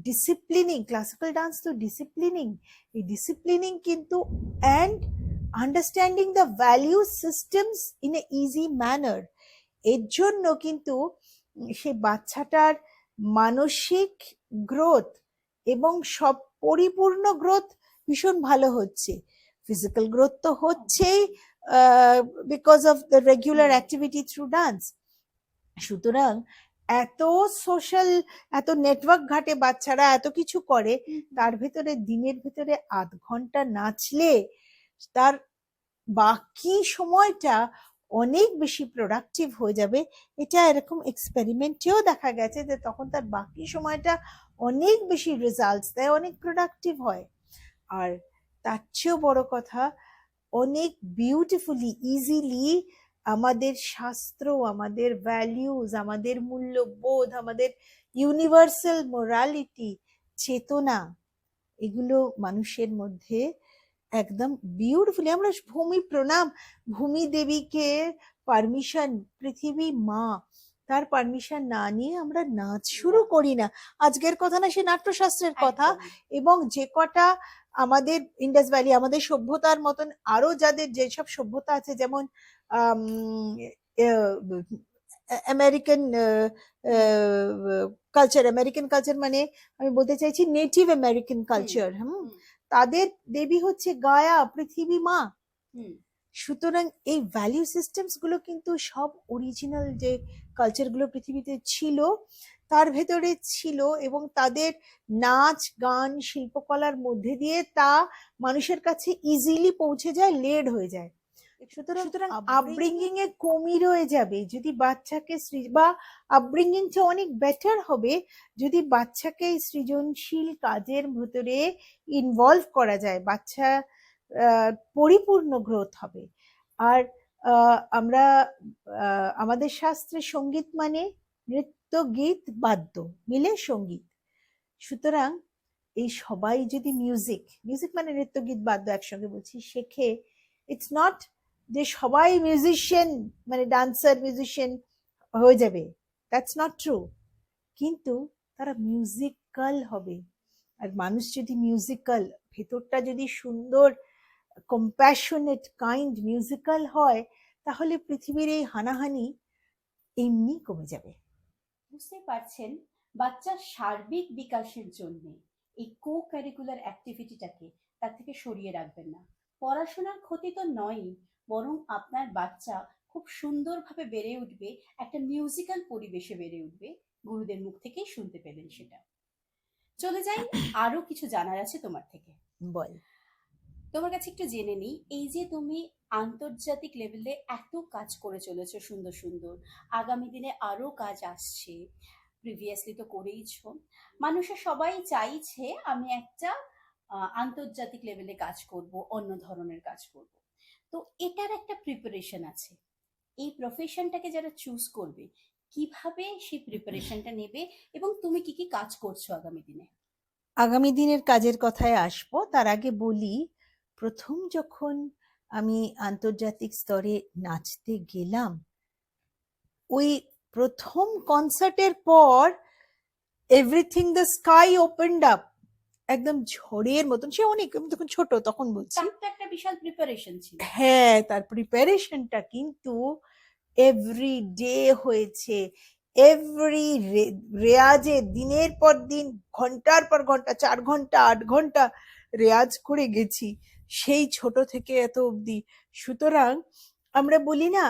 ডিসিপ্লিনিং, ক্লাসিক্যাল ডান্স তো ডিসিপ্লিনিং, এই ডিসিপ্লিনিং কিন্তু, and understanding the value systems in a easy manner, এর জন্য কিন্তু সে বাচ্চাটার মানসিক গ্রোথ এবং সব পরিপূর্ণ গ্রোথ ভীষণ ভালো হচ্ছে। ফিজিক্যাল গ্রোথ তো হচ্ছেই because of the regular hmm. Activity through dance. সুতরাং এত সোশ্যাল, এত নেটওয়ার্ক ঘাটে বাচ্চারা এত কিছু করে, হুম। তার ভেতরে দিনের ভেতরে 0.5 ঘন্টা নাচলে তার বাকি সময়টা অনেক বেশি প্রোডাক্টিভ হয়ে যাবে। এটা এরকম এক্সপেরিমেন্টেও দেখা গেছে যে তখন তার বাকি সময়টা অনেক বেশি রেজাল্টস দেয়, অনেক প্রোডাক্টিভ হয়। আর তার চেয়েও বড় কথা, অনেক বিউটিফুলি ইজিলি আমাদের শাস্ত্র, আমাদের ভ্যালিউজ, আমাদের মূল্যবোধ, আমাদের ইউনিভার্সাল মোরালিটি, চেতনা, এগুলো মানুষের মধ্যে একদম বিউটিফুলি, আমরা ভূমি প্রণাম, ভূমি দেবীকে পারমিশন, পৃথিবী মা, তার পারমিশন না নিয়ে আমরা নাচ শুরু করি না। আজকের কথা না, সে নাট্যশাস্ত্রের কথা। একদম। এবং যে কটা আমাদের ইন্ডাস ভ্যালি, আমাদের সভ্যতার মতন আরো যাদের যেসব সভ্যতা আছে, যেমন আমেরিকান কালচার, আমেরিকান কালচার মানে আমি বলতে চাইছি নেটিভ আমেরিকান হুম। কালচার, হুম। তাদের দেবী হচ্ছে গায়া, পৃথিবী মা। হুম। সুতরাং এই ভ্যালিউ সিস্টেমস গুলো কিন্তু সব অরিজিনাল যে কালচার গুলো পৃথিবীতে ছিল তার ভেতরে ছিল, এবং তাদের নাচ গান শিল্পকলার মধ্যে দিয়ে তা মানুষের কাছে ইজিলি পৌঁছে যায়, লেড হয়ে যায়। সুতরাং আপব্রিঙ্গিং এ কমই রয়ে যাবে যদি বাচ্চাকে বা আপব্রিঙ্গিংটা অনেক বেটার হবে যদি বাচ্চাকে সৃজনশীল কাজের ভেতরে ইনভলভ করা যায়। বাচ্চা পরিপূর্ণ গ্রোথ হবে। আর আমরা আমাদের শাস্ত্রে সঙ্গীত মানে নৃত্য, গীত, বাদ্য মিলে সঙ্গীত। সুতরাং এই সবাই যদি মিউজিক, মিউজিক মানে নৃত্য, গীত, বাদ্য একসঙ্গে বলছি, শেখে, ইটস নট যে সবাই মিউজিশিয়ান মানে ডান্সার মিউজিশিয়ান হয়ে যাবে, দ্যাটস নট ট্রু। কিন্তু তারা মিউজিক্যাল হবে। আর মানুষ যদি মিউজিক্যাল, ভেতরটা যদি সুন্দর, কম্প্যাশনেট, কাইন্ড, মিউজিক্যাল হয়, তাহলে পৃথিবীর এই হানাহানি এমনি কমে যাবে। বুঝতেই পারছেন, বাচ্চার সার্বিক বিকাশের জন্য এই কো কারিকুলার অ্যাক্টিভিটিটাকে তার থেকে সরিয়ে রাখবেন না। পড়াশোনার ক্ষতি তো নয়ই, বরং আপনার বাচ্চা খুব সুন্দরভাবে বেড়ে উঠবে, একটা মিউজিক্যাল পরিবেশে বেড়ে উঠবে। গুরুদের মুখ থেকেই শুনতে পেলেন সেটা। চলে যাই, আরো কিছু জানার আছে তোমার থেকে। বল। তোমার কাছে একটু জেনে নিই, এই যে তুমি আন্তর্জাতিক লেভেলে এত কাজ করে চলেছো সুন্দর সুন্দর, আগামী দিনে আরো কাজ আসছে, প্রিভিয়াসলি তো করেইছো, মানুষের সবাই চাইছে আমি একটা আন্তর্জাতিক লেভেলে কাজ করব, অন্য ধরনের কাজ করব। তো এটার একটা প্রিপারেশন আছে। এই প্রফেশনটাকে যারা চুজ করবে, কিভাবে সেই প্রিপারেশনটা নেবে, এবং তুমি কি কি কাজ করছো আগামী দিনে? আগামী দিনের কাজের কথায় আসবো, তার আগে বলি, প্রথম যখন আমি আন্তর্জাতিক স্তরে নাচতে গেলাম, ওই প্রথম কনসার্টের পর everything the sky opened up, একদম ঝড়ের মতন। সে অনেক, আমি তখন ছোট, তখন বলছি। তার তো একটা বিশাল প্রিপারেশন ছিল। হ্যাঁ, তার প্রিপারেশনটা কিন্তু এভরি ডে হয়েছে। এভরি রেয়াজে দিনের পর দিন, ঘন্টার পর ঘন্টা, 4 ঘন্টা 8 ঘন্টা রেয়াজ করে গেছি, সেই ছোট থেকে এত অবধি। সুতরাং আমরা বলি না,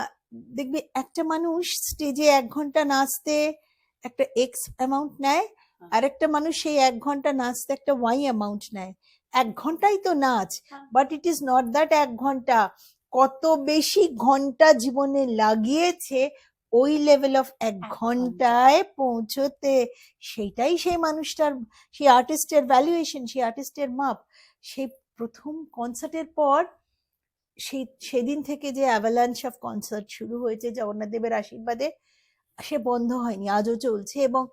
দেখবি একটা মানুষ স্টেজে 1 ঘন্টা নাচতে একটা এক্স অ্যামাউন্ট নেয়, আর একটা মানুষ সেই 1 ঘন্টা নাচতে একটা ওয়াই অ্যামাউন্ট নেয়। 1 ঘন্টাই তো নাচ, but it is not that 1 ঘন্টা। কত বেশি ঘন্টা জীবনে লাগিয়েছে ওই লেভেল অফ 1 ঘন্টায় পৌঁছতে, সেটাই সেই মানুষটার, সেই আর্টিস্টের ভ্যালুয়েশন, সেই আর্টিস্টের মাপ। সেই প্রথম কনসার্টের পর সেদিন থেকে যে অ্যাভালান্স অফ কনসার্ট শুরু হয়েছে জগন্নাথ দেবের আশীর্বাদে, সে বন্ধ হয়নি, আজও চলছে। এবং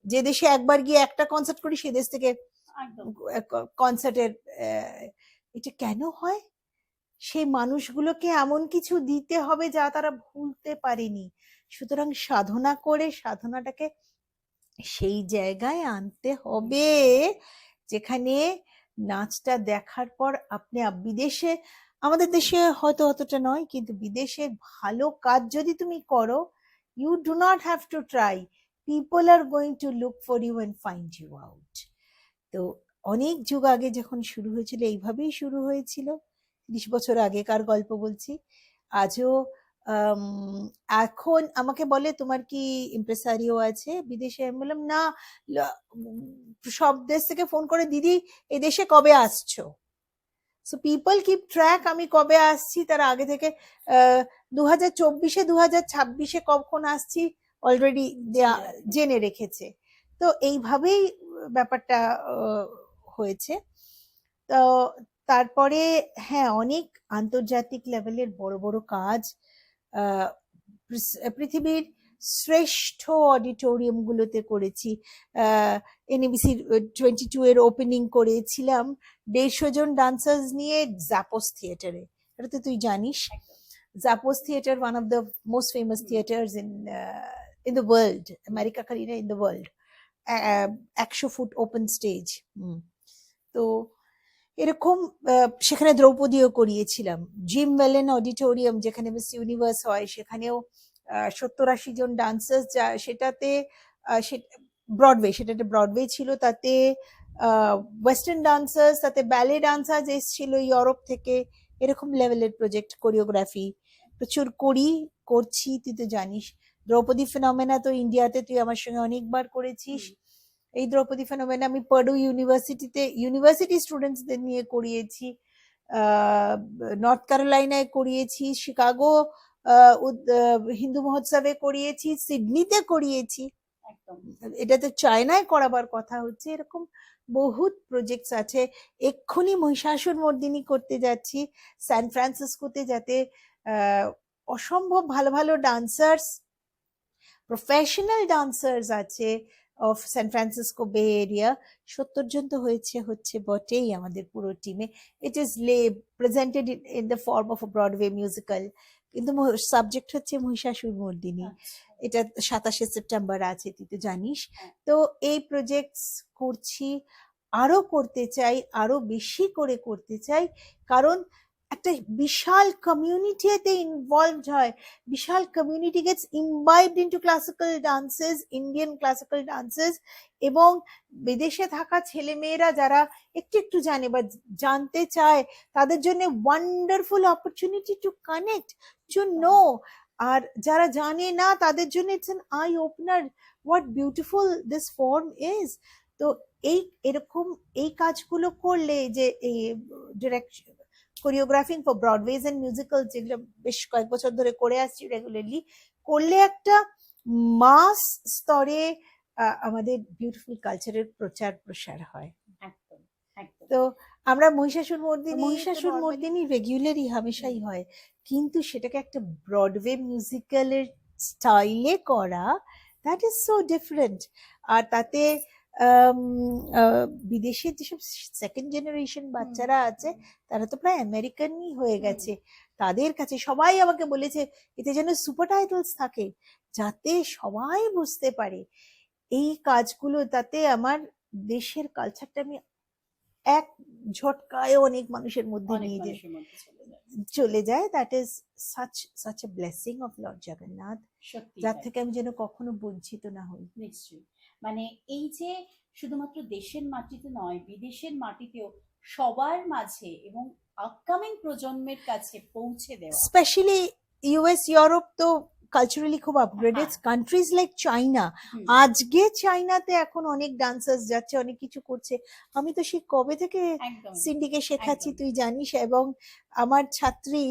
যে দেশে একবার গিয়ে একটা কনসার্ট করি, সে দেশ থেকে কনসার্টের, এটা কেন হয়? সেই মানুষগুলোকে এমন কিছু দিতে হবে যা তারা ভুলতে পারেনি। সুতরাং সাধনা করে সাধনাটাকে সেই জায়গায় আনতে হবে যেখানে নাচটা দেখার পর আপনি বিদেশে, আমাদের দেশে হয়তো অতটা নয়, কিন্তু বিদেশে ভালো কাজ যদি তুমি করো, you do not have to try, people are going to look for you and find you out. তো অনেক যুগ আগে যখন শুরু হয়েছিল, এইভাবেই শুরু হয়েছিল। 30 বছর আগেকার গল্প বলছি। আজও এখন আমাকে বলে তোমার কি ইমপ্রেসারিও আছে বিদেশে? আমি বললাম না, সব দেশ থেকে ফোন করে, দিদি এই দেশে কবে আসছো? সো পিপল কিপ ট্র্যাক আমি কবে আসছি, তার আগে থেকে 2024-এ 2026-এ কখন আসছি অলরেডি জেনে রেখেছে। তো এইভাবেই ব্যাপারটা হয়েছে। তো তারপরে হ্যাঁ, অনেক আন্তর্জাতিক লেভেলের বড় বড় কাজ, পৃথিবীর শ্রেষ্ঠ অডিটোরিয়াম গুলোতে করেছি। এনএবিসি 22 এর ওপেনিং করেছিলাম 150 জন ডান্সার্স নিয়ে জাপোস থিয়েটারে। এটা তো তুই জানিস, Zappos theatre one of the most famous theatres in the world, America খালি না, in the world. 100 foot open stage. তো এরকম সেখানে দ্রৌপদীও করিয়েছিলাম। জিম ওয়েলেন অডিটোরিয়াম, যেখানে মিস ইউনিভার্স হয়, সেখানেও 70-80 জন ডান্সার্স, সেটাতে ব্রডওয়ে, সেটা একটা ব্রডওয়ে ছিল, তাতে ওয়েস্টার্ন ডান্সার্স, তাতে ব্যালে ডান্সার্স এসেছিল ইউরোপ থেকে। এরকম লেভেলের প্রজেক্ট, কোরিওগ্রাফি প্রচুর করছি, তুই তো জানিস। দ্রৌপদী ফেনোমেনা তো ইন্ডিয়াতে তুই আমার সঙ্গে অনেকবার করেছিস। এই দ্রৌপদী ফেনোমেনা আমি পার্ডু ইউনিভার্সিটিতে ইউনিভার্সিটি স্টুডেন্টসদের নিয়ে করিয়েছি, নর্থ ক্যারোলাইনায় করিয়েছি, শিকাগো হিন্দু মহোৎসবে করিয়েছি, সিডনিতে করিয়েছি, এটা তো চায়নায় করাবার কথা হচ্ছে। এরকম বহুত প্রজেক্টস আছে। এক্ষুনি মহিষাসুর মর্দিনী করতে যাচ্ছি স্যান ফ্রান্সিসকোতে, যাতে অসম্ভব ভালো ভালো ডান্সার্স, প্রফেশনাল ডান্সার্স আছে অফ সান ফ্রান্সিসকো বে এরিয়া। 70 জন তো হচ্ছে বটেই আমাদের পুরো টিমে। It is presented in the form of a Broadway musical, কিন্তু সাবজেক্ট হচ্ছে মহিষাসুর মর্দিনী। এটা 27শে সেপ্টেম্বর আছে, তুই তো জানিস। তো এই প্রজেক্টস করছি, আরো করতে চাই, আরো বেশি করে করতে চাই, কারণ একটা বিশাল কমিউনিটিতে ইনভলভড হয়, বিশাল community gets imbibed into classical dances, Indian classical dances, এবং বিদেশে থাকা ছেলেমেয়েরা যারা একটু একটু জানে বা জানতে চায় তাদের জন্য wonderful opportunity to connect, to know. আর যারা জানে না তাদের জন্য it's an eye opener what beautiful this form is. তো এরকম এই কাজগুলো করলে, যে এই direction choreographing for Broadways and musical, যেগুলো বেশ কয়েক বছর ধরে করে আসছি রেগুলারলি, করলে একটা মাস স্তরে আমাদের বিউটিফুল কালচারের প্রচার প্রসার হয়। একদম একদম। তো আমরা মহিষাসুর মহিষাসুর মর্দিনী রেগুলারই হামেশাই হয়, কিন্তু সেটাকে একটা ব্রডওয়ে মিউজিক্যালের স্টাইলে করা, দ্যাট ইজ সো ডিফারেন্ট। আর তাতে বিদেশের যেসব সেকেন্ড জেনারেশন বাচ্চারা আছে তারা তো প্রায় আমেরিকানই হয়ে গেছে, তাদের কাছে সবাই আমাকে বলেছে এতে যেন সুপার টাইটেলস থাকে যাতে সবাই বুঝতে পারে এই কাজগুলো, তাতে আমার দেশের কালচারটা আমি এক ঝটকায় অনেক মানুষের মধ্যে অনেক নিয়ে মানুষের মধ্যে চলে যায়। That is such a blessing of Lord Jagannath, সত্যি যার তাই। থেকে আমি যেন কখনো বঞ্চিত না হই। নিশ্চয়ই, মানে এই যে শুধুমাত্র দেশের মাটিতে নয়, বিদেশের মাটিতেও সবার মাঝে এবং আপকামিং প্রজন্মের কাছে পৌঁছে দেওয়া। স্পেশালি ইউএস, ইউরোপ তো কালচারালি খুব আপগ্রেডেড কান্ট্রিজ লাইক চাইনা। হুম, আজকে চাইনাতে এখন অনেক ডান্সার্স যাচ্ছে, অনেক কিছু করছে। আমি তো সেই কবে থেকে একদম সিন্ডিকে শেখাচ্ছি, একদম। তুই জানিস। এবং আমার ছাত্রী,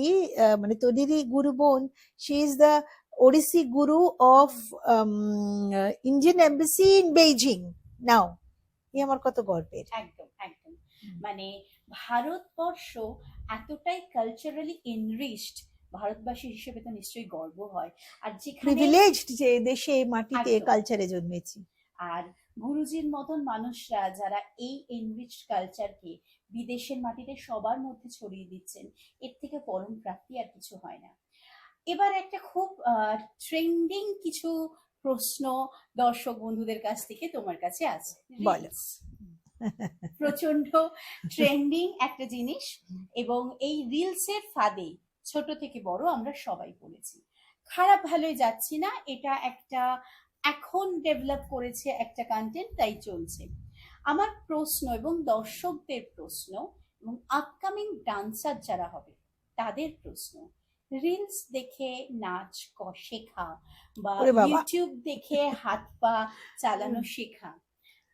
মানে তোদেরই গুরু বোন, she is the Odissi guru of Indian embassy in Beijing now. এ আমার কত গর্বের। একদম একদম। মানে ভারতবর্ষ এতটাই কালচারালি এনরিচড, ভারতবাসী হিসেবে তো নিশ্চয়ই গর্ব হয়। আর যেখানে প্রিভিলেজড যে দেশে মাটিতে একদম। কালচারে জন্মেছি। আর গুরুজির মতন মানুষরা যারা এই এনরিচড কালচারকে বিদেশের মাটিতে সবার মধ্যে ছড়িয়ে দিচ্ছেন, এর থেকে পরম প্রাপ্তি আর কিছু হয় না। এবার একটা খুব ট্রেন্ডিং কিছু প্রশ্ন দর্শক বন্ধুদের কাছ থেকে তোমার কাছে আছে। বলো। Reels। প্রচন্ড ট্রেন্ডিং একটা জিনিস, এবং এই রিলসের ফাঁদে ছোট থেকে বড় আমরা সবাই পড়েছি। খারাপ ভালোই যাচ্ছি না, এটা একটা এখন ডেভেলপ করেছে একটা কন্টেন্ট, তাই চলছে। আমার প্রশ্ন এবং দর্শকদের প্রশ্ন এবং আপকামিং ডান্সার যারা হবে তাদের প্রশ্ন, রিলস দেখে নাচ শেখা বা ওরে বাবা। ইউটিউব দেখে হাত পা চালানো শেখা,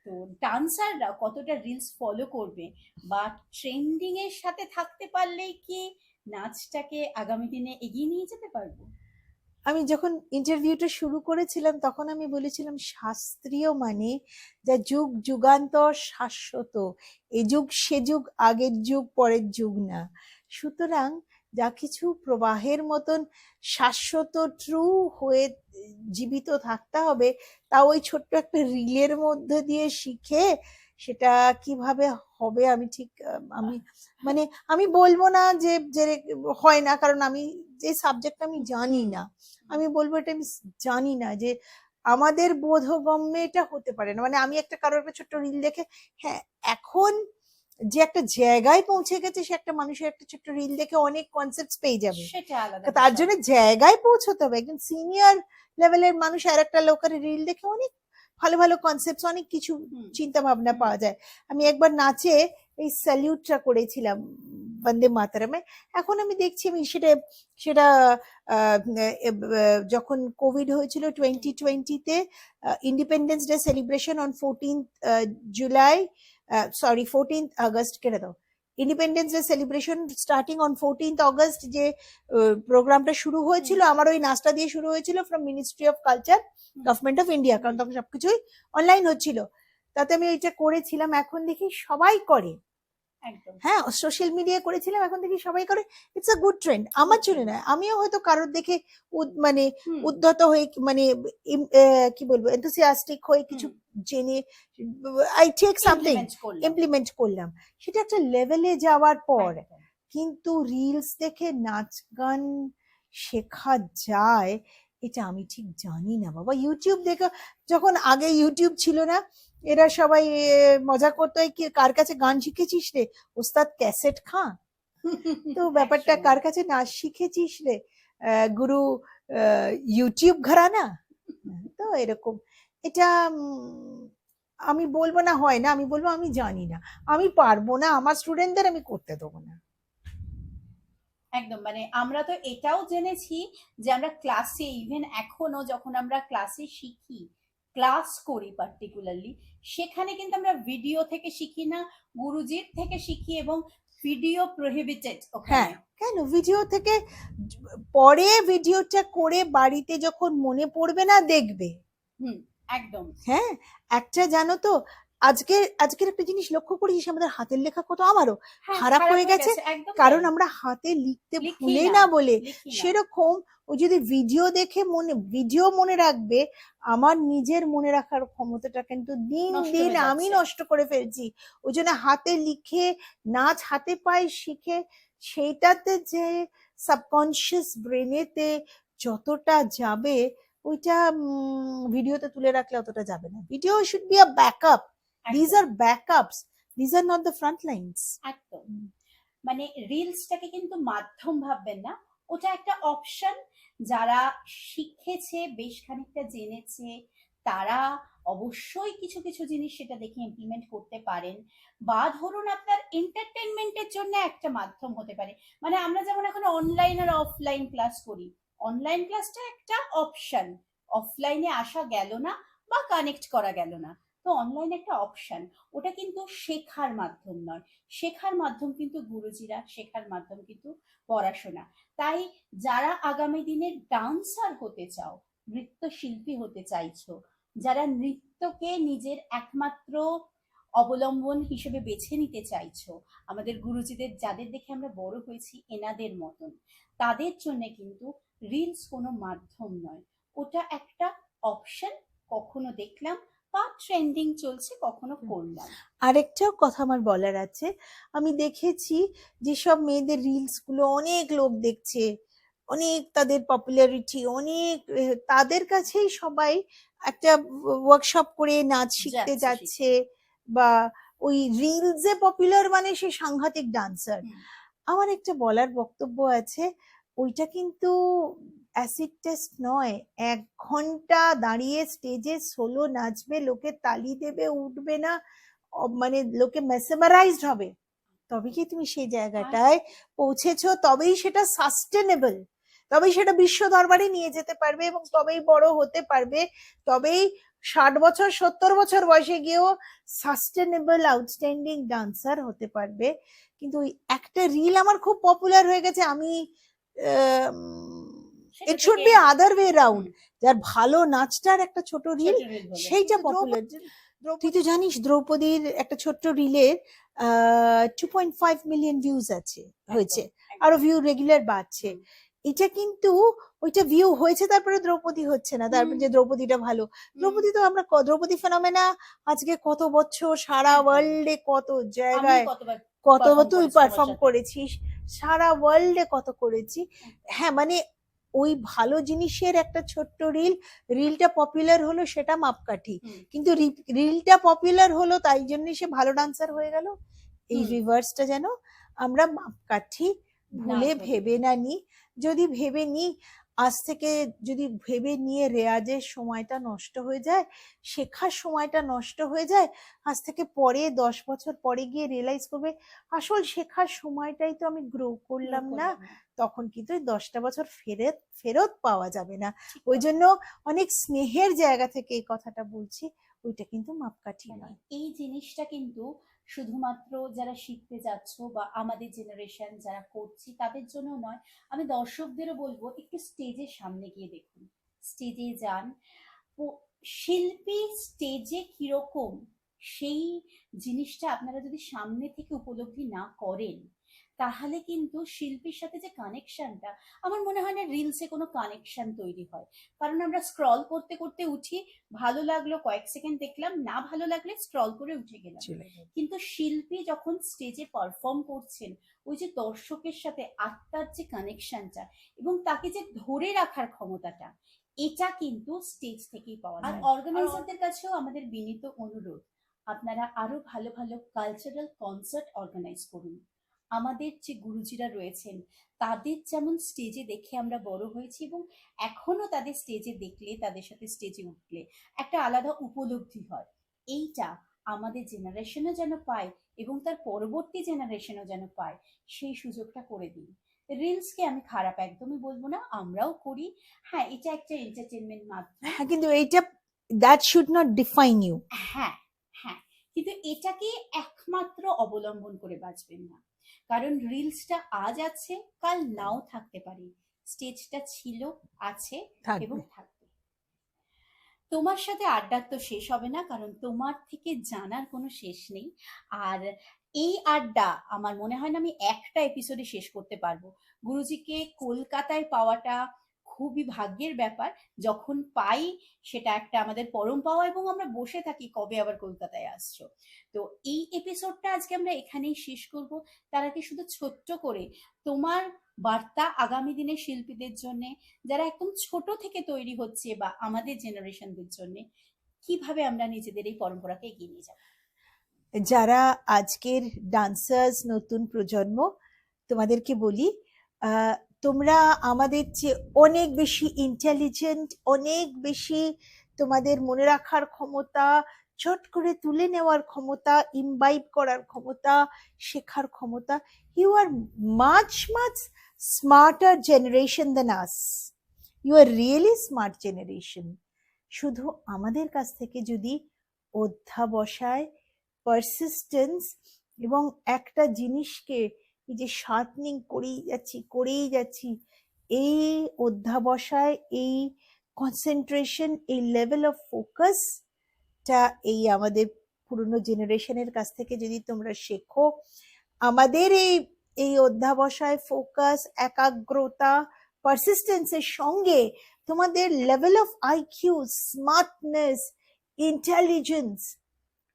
তো ডান্সাররা কতটা রিলস ফলো করবে বা ট্রেন্ডিং এর সাথে থাকতে পারলেই কি নাচটাকে আগামী দিনে এগিয়ে নিয়ে যেতে পারবো? আমি যখন ইন্টারভিউটা শুরু করেছিলাম তখন আমি বলেছিলাম শাস্ত্রীয় মানে যা যুগ যুগান্তর শাশ্বত, এ যুগ সে যুগ, আগের যুগ পরের যুগ না। সুতরাং যা কিছু প্রবাহের মতন শাশ্বত ট্রু হয়ে জীবিত থাকতে হবে, তা ওই ছোট্ট একটা রিলের মধ্যে দিয়ে শিখে সেটা কিভাবে হবে আমি ঠিক আমি মানে আমি বলবো না যে যে হয় না, কারণ আমি যে সাবজেক্ট আমি জানি না, আমি বলবো এটা আমি জানি না যে আমাদের বোধগম্যে এটা হতে পারে না। মানে আমি একটা কারোর একটা ছোট্ট রিল দেখে, হ্যাঁ এখন যে একটা জায়গায় পৌঁছে গেছে সে একটা মানুষের একটা ছোট্ট রিল দেখে অনেক কনসেপ্ট পেয়ে যাবে, সেটা আলাদা তার বিষয়। জন্য জায়গায় পৌঁছতে হবে। একজন সিনিয়র লেভেলের মানুষ আর একটা লোকের রিল দেখে অনেক ভালো ভালো কনসেপ্ট, অনেক কিছু চিন্তা ভাবনা পাওয়া যায়। আমি একবার নাচে এই স্যালিউটটা করেছিলাম বন্দে মাতরমে, এখন আমি দেখছি আমি সেটা সেটা যখন কোভিড হয়েছিল 2020-তে, independence day celebration on 14th July, sorry 14th August কেটে দাও, independence day celebration starting on 14th August যে প্রোগ্রামটা শুরু হয়েছিল, আমার ওই নাচটা দিয়ে শুরু হয়েছিল from ministry of culture, government of India, কারণ তখন সবকিছুই অনলাইন হচ্ছিল। তাতে আমি এটা করেছিলাম, এখন দেখি সবাই করে। একদম হ্যাঁ, সোশ্যাল মিডিয়া করেছিলাম, এখন দেখি সবাই করে। ইটস আ গুড ট্রেন্ড, আমার জন্য নয়, আমিও হয়তো কারোর দেখে মানে উদ্ধত হয়ে মানে কি বলবো এনথুসিয়াস্টিক হয়ে কিছু জেনে আই টেক সামথিং ইমপ্লিমেন্ট করলাম, সেটা একটা লেভেলে যাওয়ার পর। কিন্তু রিলস দেখে নাচ গান শেখা যায় এটা আমি ঠিক জানি না বাবা। ইউটিউব দেখে, যখন আগে ইউটিউব ছিল না, এরা সবাই মজা করতো, কি কার কাছে গান শিখেছিস রে, ওস্তাদ ক্যাসেট খা, তো ব্যাপারটা একসময়। কার কাছে নাচ শিখেছিস রে? গুরু ইউটিউব ঘরানা। তো এরকম এটা আমি বলবো না হয় না, আমি বলবো আমি জানি না, আমি পারবো না, আমার স্টুডেন্টদের আমি করতে দেবো না। একদম, মানে আমরা তো এটাও জেনেছি যে আমরা ক্লাসে, ইভেন এখনো যখন আমরা ক্লাসে শিখি, ক্লাস করি পার্টিকুলারলি, সেখানে কিন্তু আমরা ভিডিও থেকে শিখি না, গুরুজির থেকে শিখি, এবং ভিডিও প্রহিবিটেড হ্যাঁ, ওখানে। কেন ভিডিও থেকে পরে ভিডিওটা করে বাড়িতে যখন মনে পড়বে না দেখবে। হুম, একদম। হ্যাঁ, একটা জানো তো, আজকের একটা জিনিস লক্ষ্য করেছিস, আমাদের হাতের লেখা কত, আমারও হ্যাঁ, খারাপ হয়ে গেছে, একদম কারণ তাই। আমরা হাতে লিখতে লিখি ভুলে না, না বলে। লিখি না। সেরকম ও যদি ভিডিও দেখে ভিডিও মনে রাখবে, আমার নিজের মনে রাখার ক্ষমতাটা কিন্তু দিন নষ্ট দিন হয়ে আমি যাচ্ছে। নষ্ট করে ফেলছি। ওই জন্য হাতে লিখে, নাচ হাতে পায়ে শিখে, সেইটাতে যে সাবকনশিয়াস ব্রেনেতে যতটা যাবে, ওইটা ভিডিওতে তুলে রাখলে অতটা যাবে না। Video should be a backup, these একদম, are backups, these are not the front lines. একদম। মানে রিলসটাকে কিন্তু মাধ্যম ভাববেন না, ওটা একটা অপশন। যারা শিখেছে, বেশ খানিকটা জেনেছে, তারা অবশ্যই কিছু কিছু জিনিস সেটা দেখে ইমপ্লিমেন্ট করতে পারেন। বা ধরুন আপনার এন্টারটেনমেন্টের জন্য একটা মাধ্যম হতে পারে। মানে আমরা যেমন এখন অনলাইন আর অফলাইন ক্লাস করি, অনলাইন ক্লাসটা একটা অপশন, অফলাইনে আসা গেল না বা কানেক্ট করা গেল না, তো অনলাইন একটা অপশন। ওটা কিন্তু শেখার মাধ্যম নয়, শেখার মাধ্যম কিন্তু গুরুজিরা, শেখার মাধ্যম কিন্তু পড়াশোনা। তাই যারা আগামী দিনের ডান্সার হতে চাও, নৃত্যশিল্পী হতে চাইছো, যারা নৃত্যকে নিজের একমাত্র অবলম্বন হিসেবে বেছে নিতে চাইছো, আমাদের গুরুজিদের যাদের দেখে আমরা বড় হয়েছি এনাদের মতন, তাদের জন্য কিন্তু রিলস কোনো মাধ্যম নয়, ওটা একটা অপশন। কখনো দেখলাম বা ট্রেন্ডিং চলছে, কখনো করলাম। আরেকটাও কথা আমার বলার আছে, আমি দেখেছি যেসব মেয়েদের রিলস গুলো অনেক লোক দেখছে, অনেক তাদের পপুলারিটি অনেক, তাদের কাছেই সবাই একটা ওয়ার্কশপ করে নাচ শিখতে যাচ্ছে যাচ্ছে, বা ওই রিলসে পপুলার মানে সে সাংঘাতিক ডান্সার। হুম, আমার একটা বলার বক্তব্য আছে, ওইটা কিন্তু অ্যাসিড টেস্ট নয়। 1 ঘন্টা দাঁড়িয়ে স্টেজে সোলো নাচবে, লোকে তালি দেবে, উঠবে না, মানে লোকে মেসেমারাইজড হবে, তবে কি তুমি সেই জায়গাটায় পৌঁছেছো, তবেই সেটা সাস্টেনেবল, তবেই সেটা বিশ্ব দরবারে নিয়ে যেতে পারবে, এবং তবেই বড় হতে পারবে, তবেই 60 বছর 70 বছর বয়সে গিয়েও সাস্টেনেবল আউটস্ট্যান্ডিং ডান্সার হতে পারবে। কিন্তু ওই একটা রিল আমার খুব পপুলার হয়ে গেছে, আমি সেটা ইট শুড থেকে বি আদার ওয়ে রাউন্ড, হুম, যার ভালো নাচটার একটা ছোট রিল, ছোট রিল হলো। সেইটা পপুলার। তুই তো জানিস দ্রৌপদীর একটা ছোট্ট রিলের 2.5 মিলিয়ন ভিউজ আছে, হয়েছে, একদম, আরো একদম। ভিউ রেগুলার বাড়ছে। হুম, এটা কিন্তু ওইটা ভিউ হয়েছে, তারপরে দ্রৌপদী হচ্ছে না, তারপরে হুম, যে দ্রৌপদীটা ভালো, হুম, দ্রৌপদী তো আমরা দ্রৌপদী ফেনোমেনা আজকে কত বছর সারা একদম। ওয়ার্ল্ডে কত আমিও জায়গায়, কতবার কত পারফর্ম তুই করেছি তোমার পারফর্ম সাথে। করেছিস, সারা ওয়ার্ল্ডে কত করেছি। একদম। হ্যাঁ, মানে ওই ভালো জিনিসের একটা ছোট্ট রিলটা পপুলার হলো, সেটা মাপকাঠি, হুম, কিন্তু রিলটা পপুলার হলো তাই জন্য সে ভালো ডান্সার হয়ে গেল, এই হুম, রিভার্সটা যেন আমরা মাপকাঠি না ভুলে ধরি। ভেবে না নিই। যদি ভেবে নিই, আজ থেকে যদি ভেবে নিয়ে রেয়াজের সময়টা নষ্ট হয়ে যায়, শেখার সময়টা নষ্ট হয়ে যায়, আজ থেকে পরে 10 বছর পরে গিয়ে রিয়েলাইজ করবে আসল শেখার সময়টাই তো আমি গ্রো করলাম না, করলাম না। তখন কিন্তু 10টা বছর ফেরত ফেরত পাওয়া যাবে না। ঠিক ওই কথা। জন্য অনেক স্নেহের জায়গা থেকে এই কথাটা বলছি, ওইটা কিন্তু মাপকাঠি মানে নয়। এই জিনিসটা কিন্তু শুধুমাত্র যারা শিখতে যাচ্ছ বা আমাদের জেনারেশন যারা করছি তাদের জন্য নয়, আমি দর্শকদেরও বলবো একটু স্টেজের সামনে গিয়ে দেখুন, স্টেজে যান। শিল্পী স্টেজে কিরকম, সেই জিনিসটা আপনারা যদি সামনে থেকে উপলব্ধি না করেন, তাহলে কিন্তু শিল্পীর সাথে যে কানেকশনটা, আমার মনে হয় না রিলসে কোনো কানেকশন তৈরি হয়। কারণ আমরা স্ক্রল করতে করতে উঠি, ভালো লাগলো কয়েক সেকেন্ড দেখলাম, না ভালো লাগলে স্ক্রল করে উঠে গেলাম। চলে যাবে। কিন্তু শিল্পী যখন স্টেজে পারফর্ম করছেন, ওই যে দর্শকের সাথে আত্মার যে কানেকশনটা এবং তাকে যে ধরে রাখার ক্ষমতাটা, এটা কিন্তু স্টেজ থেকেই পাওয়া যায়। আর অর্গানাইজারদের কাছেও আমাদের বিনীত অনুরোধ, আপনারা আরো ভালো ভালো কালচারাল কনসার্ট অর্গানাইজ করুন, আমাদের যে গুরুজিরা রয়েছেন তাদের যেমন স্টেজে দেখে আমরা বড় হয়েছি এবং এখনো তাদের স্টেজে দেখলে, তাদের সাথে স্টেজে উঠলে একটা আলাদা উপলব্ধি হয়। এইটা আমাদের জেনারেশনও যেন পায় এবং তার পরবর্তী জেনারেশনও যেন পায়, সেই সুযোগটা করে দিন। রিলসকে আমি খারাপ একদমই বলবো না, আমরাও করি। হ্যাঁ, এটা একটা এন্টারটেনমেন্ট মাধ্যম। হ্যাঁ, কিন্তু এইটা that should not define you. হ্যাঁ, হ্যাঁ, কিন্তু এটাকে একমাত্র অবলম্বন করে বাঁচবেন না, কারণ রিলসটা আজ আছে, কাল নাও থাকতে পারে। স্টেজটা ছিল, আছে এবং থাকবে। থাকবে। তোমার সাথে আড্ডা তো শেষ হবে না, কারণ তোমার থেকে জানার কোনো শেষ নেই। আর এই আড্ডা আমার মনে হয় না আমি একটা এপিসোডে শেষ করতে পারবো। গুরুজিকে কলকাতায় পাওয়াটা খুবই ভাগ্যের ব্যাপার। যখন পাই সেটা একটা আমাদের পরম পাওয়া, এবং আমরা বসে থাকি কবে আবার কলকাতায় আসছো। তো এই এপিসোডটা আজকে আমরা এখানেই শেষ করব। তার আগে শুধু ছোট্ট করে তোমার বার্তা আগামী দিনের শিল্পীদের জন্য, যারা একদম ছোট থেকে তৈরি হচ্ছে, বা আমাদের জেনারেশনদের জন্য, কিভাবে আমরা নিজেদের এই পরম্পরাকে এগিয়ে নিয়ে যাব? যারা আজকের ডান্সার্স, নতুন প্রজন্ম, তোমাদেরকে বলি, তোমরা আমাদের চেয়ে অনেক বেশি ইন্টেলিজেন্ট, অনেক বেশি তোমাদের মনে রাখার ক্ষমতা, চট করে তুলে নেওয়ার ক্ষমতা, ইমবাইব করার ক্ষমতা, শেখার ক্ষমতা। You are much much smarter generation than us. You are really smart generation. শুধু আমাদের কাছ থেকে যদি অধ্যাবসায়, পারসিস্টেন্স এবং একটা জিনিসকে এই যে শার্পনিং করেই যাচ্ছি, এই অধ্যাবসায়, এই কনসেন্ট্রেশন, এই লেভেল অফ ফোকাসটা এই আমাদের পুরনো জেনারেশনের কাছ থেকে যদি তোমরা শেখো, আমাদের এই এই অধ্যাবসায়, ফোকাস, একাগ্রতা, পারসিস্টেন্সের সঙ্গে তোমাদের level of IQ, smartness, intelligence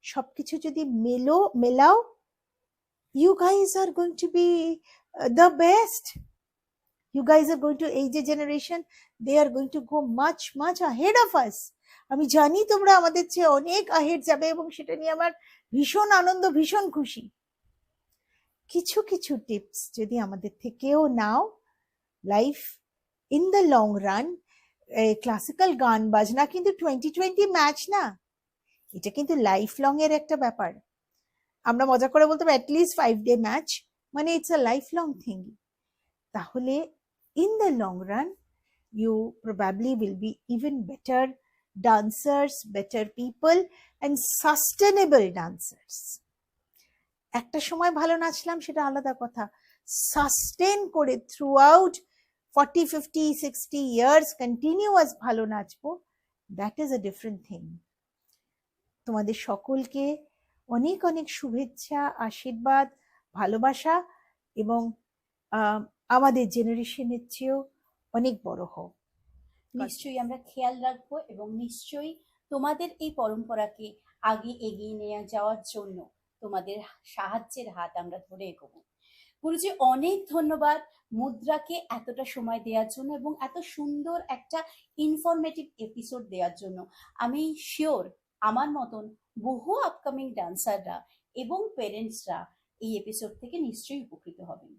সবকিছু যদি মেলাও, you guys are going to be the best. You guys are going to, এই যে generation, they are going to go much much ahead of us. আমি জানি তোমরা আমাদের চেয়ে অনেক ahead যাবে এবং সেটা নিয়ে আমার ভীষণ আনন্দ, ভীষণ খুশি। কিছু কিছু টিপস যদি আমাদের থেকেও নাও, life in the long run, classical গান বাজনা কিন্তু 2020 ম্যাচ না, এটা কিন্তু লাইফ লং এর একটা ব্যাপার। আমরা মজা করে বলতাম অ্যাটলিস্ট 5-day ম্যাচ, মানে it's a life long thing. তাহলে in the long run you probably will be even better dancers, better people and sustainable dancers. একটা সময় ভালো নাচলাম সেটা আলাদা কথা, সাস্টেন করে থ্রু আউট 40, 50, 60 ইয়ার্স কন্টিনিউয়াস ভালো নাচবো, that is a different thing. তোমাদের সকলকে অনেক অনেক শুভেচ্ছা, আশীর্বাদ, ভালোবাসা, এবং আমাদের জেনারেশনের চেয়েও অনেক বড় হও। নিশ্চয়ই আমরা খেয়াল রাখবো, এবং নিশ্চয়ই তোমাদের এই পরম্পরাকে আগে এগিয়ে নিয়ে যাওয়ার জন্য তোমাদের সাহায্যের হাত আমরা ধরে এগোবো। গুরুজি, অনেক ধন্যবাদ মুদ্রাকে এতটা সময় দেওয়ার জন্য এবং এত সুন্দর একটা ইনফরমেটিভ এপিসোড দেওয়ার জন্য। আমি শিওর আমার মতন বহু আপকামিং ডান্সাররা এবং পেরেন্টসরা এই এপিসোড থেকে নিশ্চয়ই উপকৃত হবেন।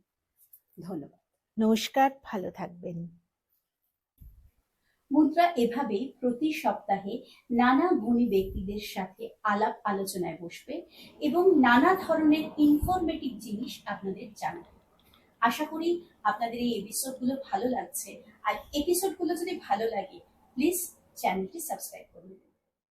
ধন্যবাদ। নমস্কার, ভালো থাকবেন। মুদ্রা এভাবেই প্রতি সপ্তাহে নানা গুণী ব্যক্তিদের সাথে আলাপ আলোচনায় বসবে এবং নানা ধরনের ইনফরমেটিভ জিনিস আপনাদের জানাবে। আশা করি আপনাদের এই এপিসোডগুলো ভালো লাগছে, আর এপিসোডগুলো যদি ভালো লাগে প্লিজ চ্যানেলটি সাবস্ক্রাইব করুন।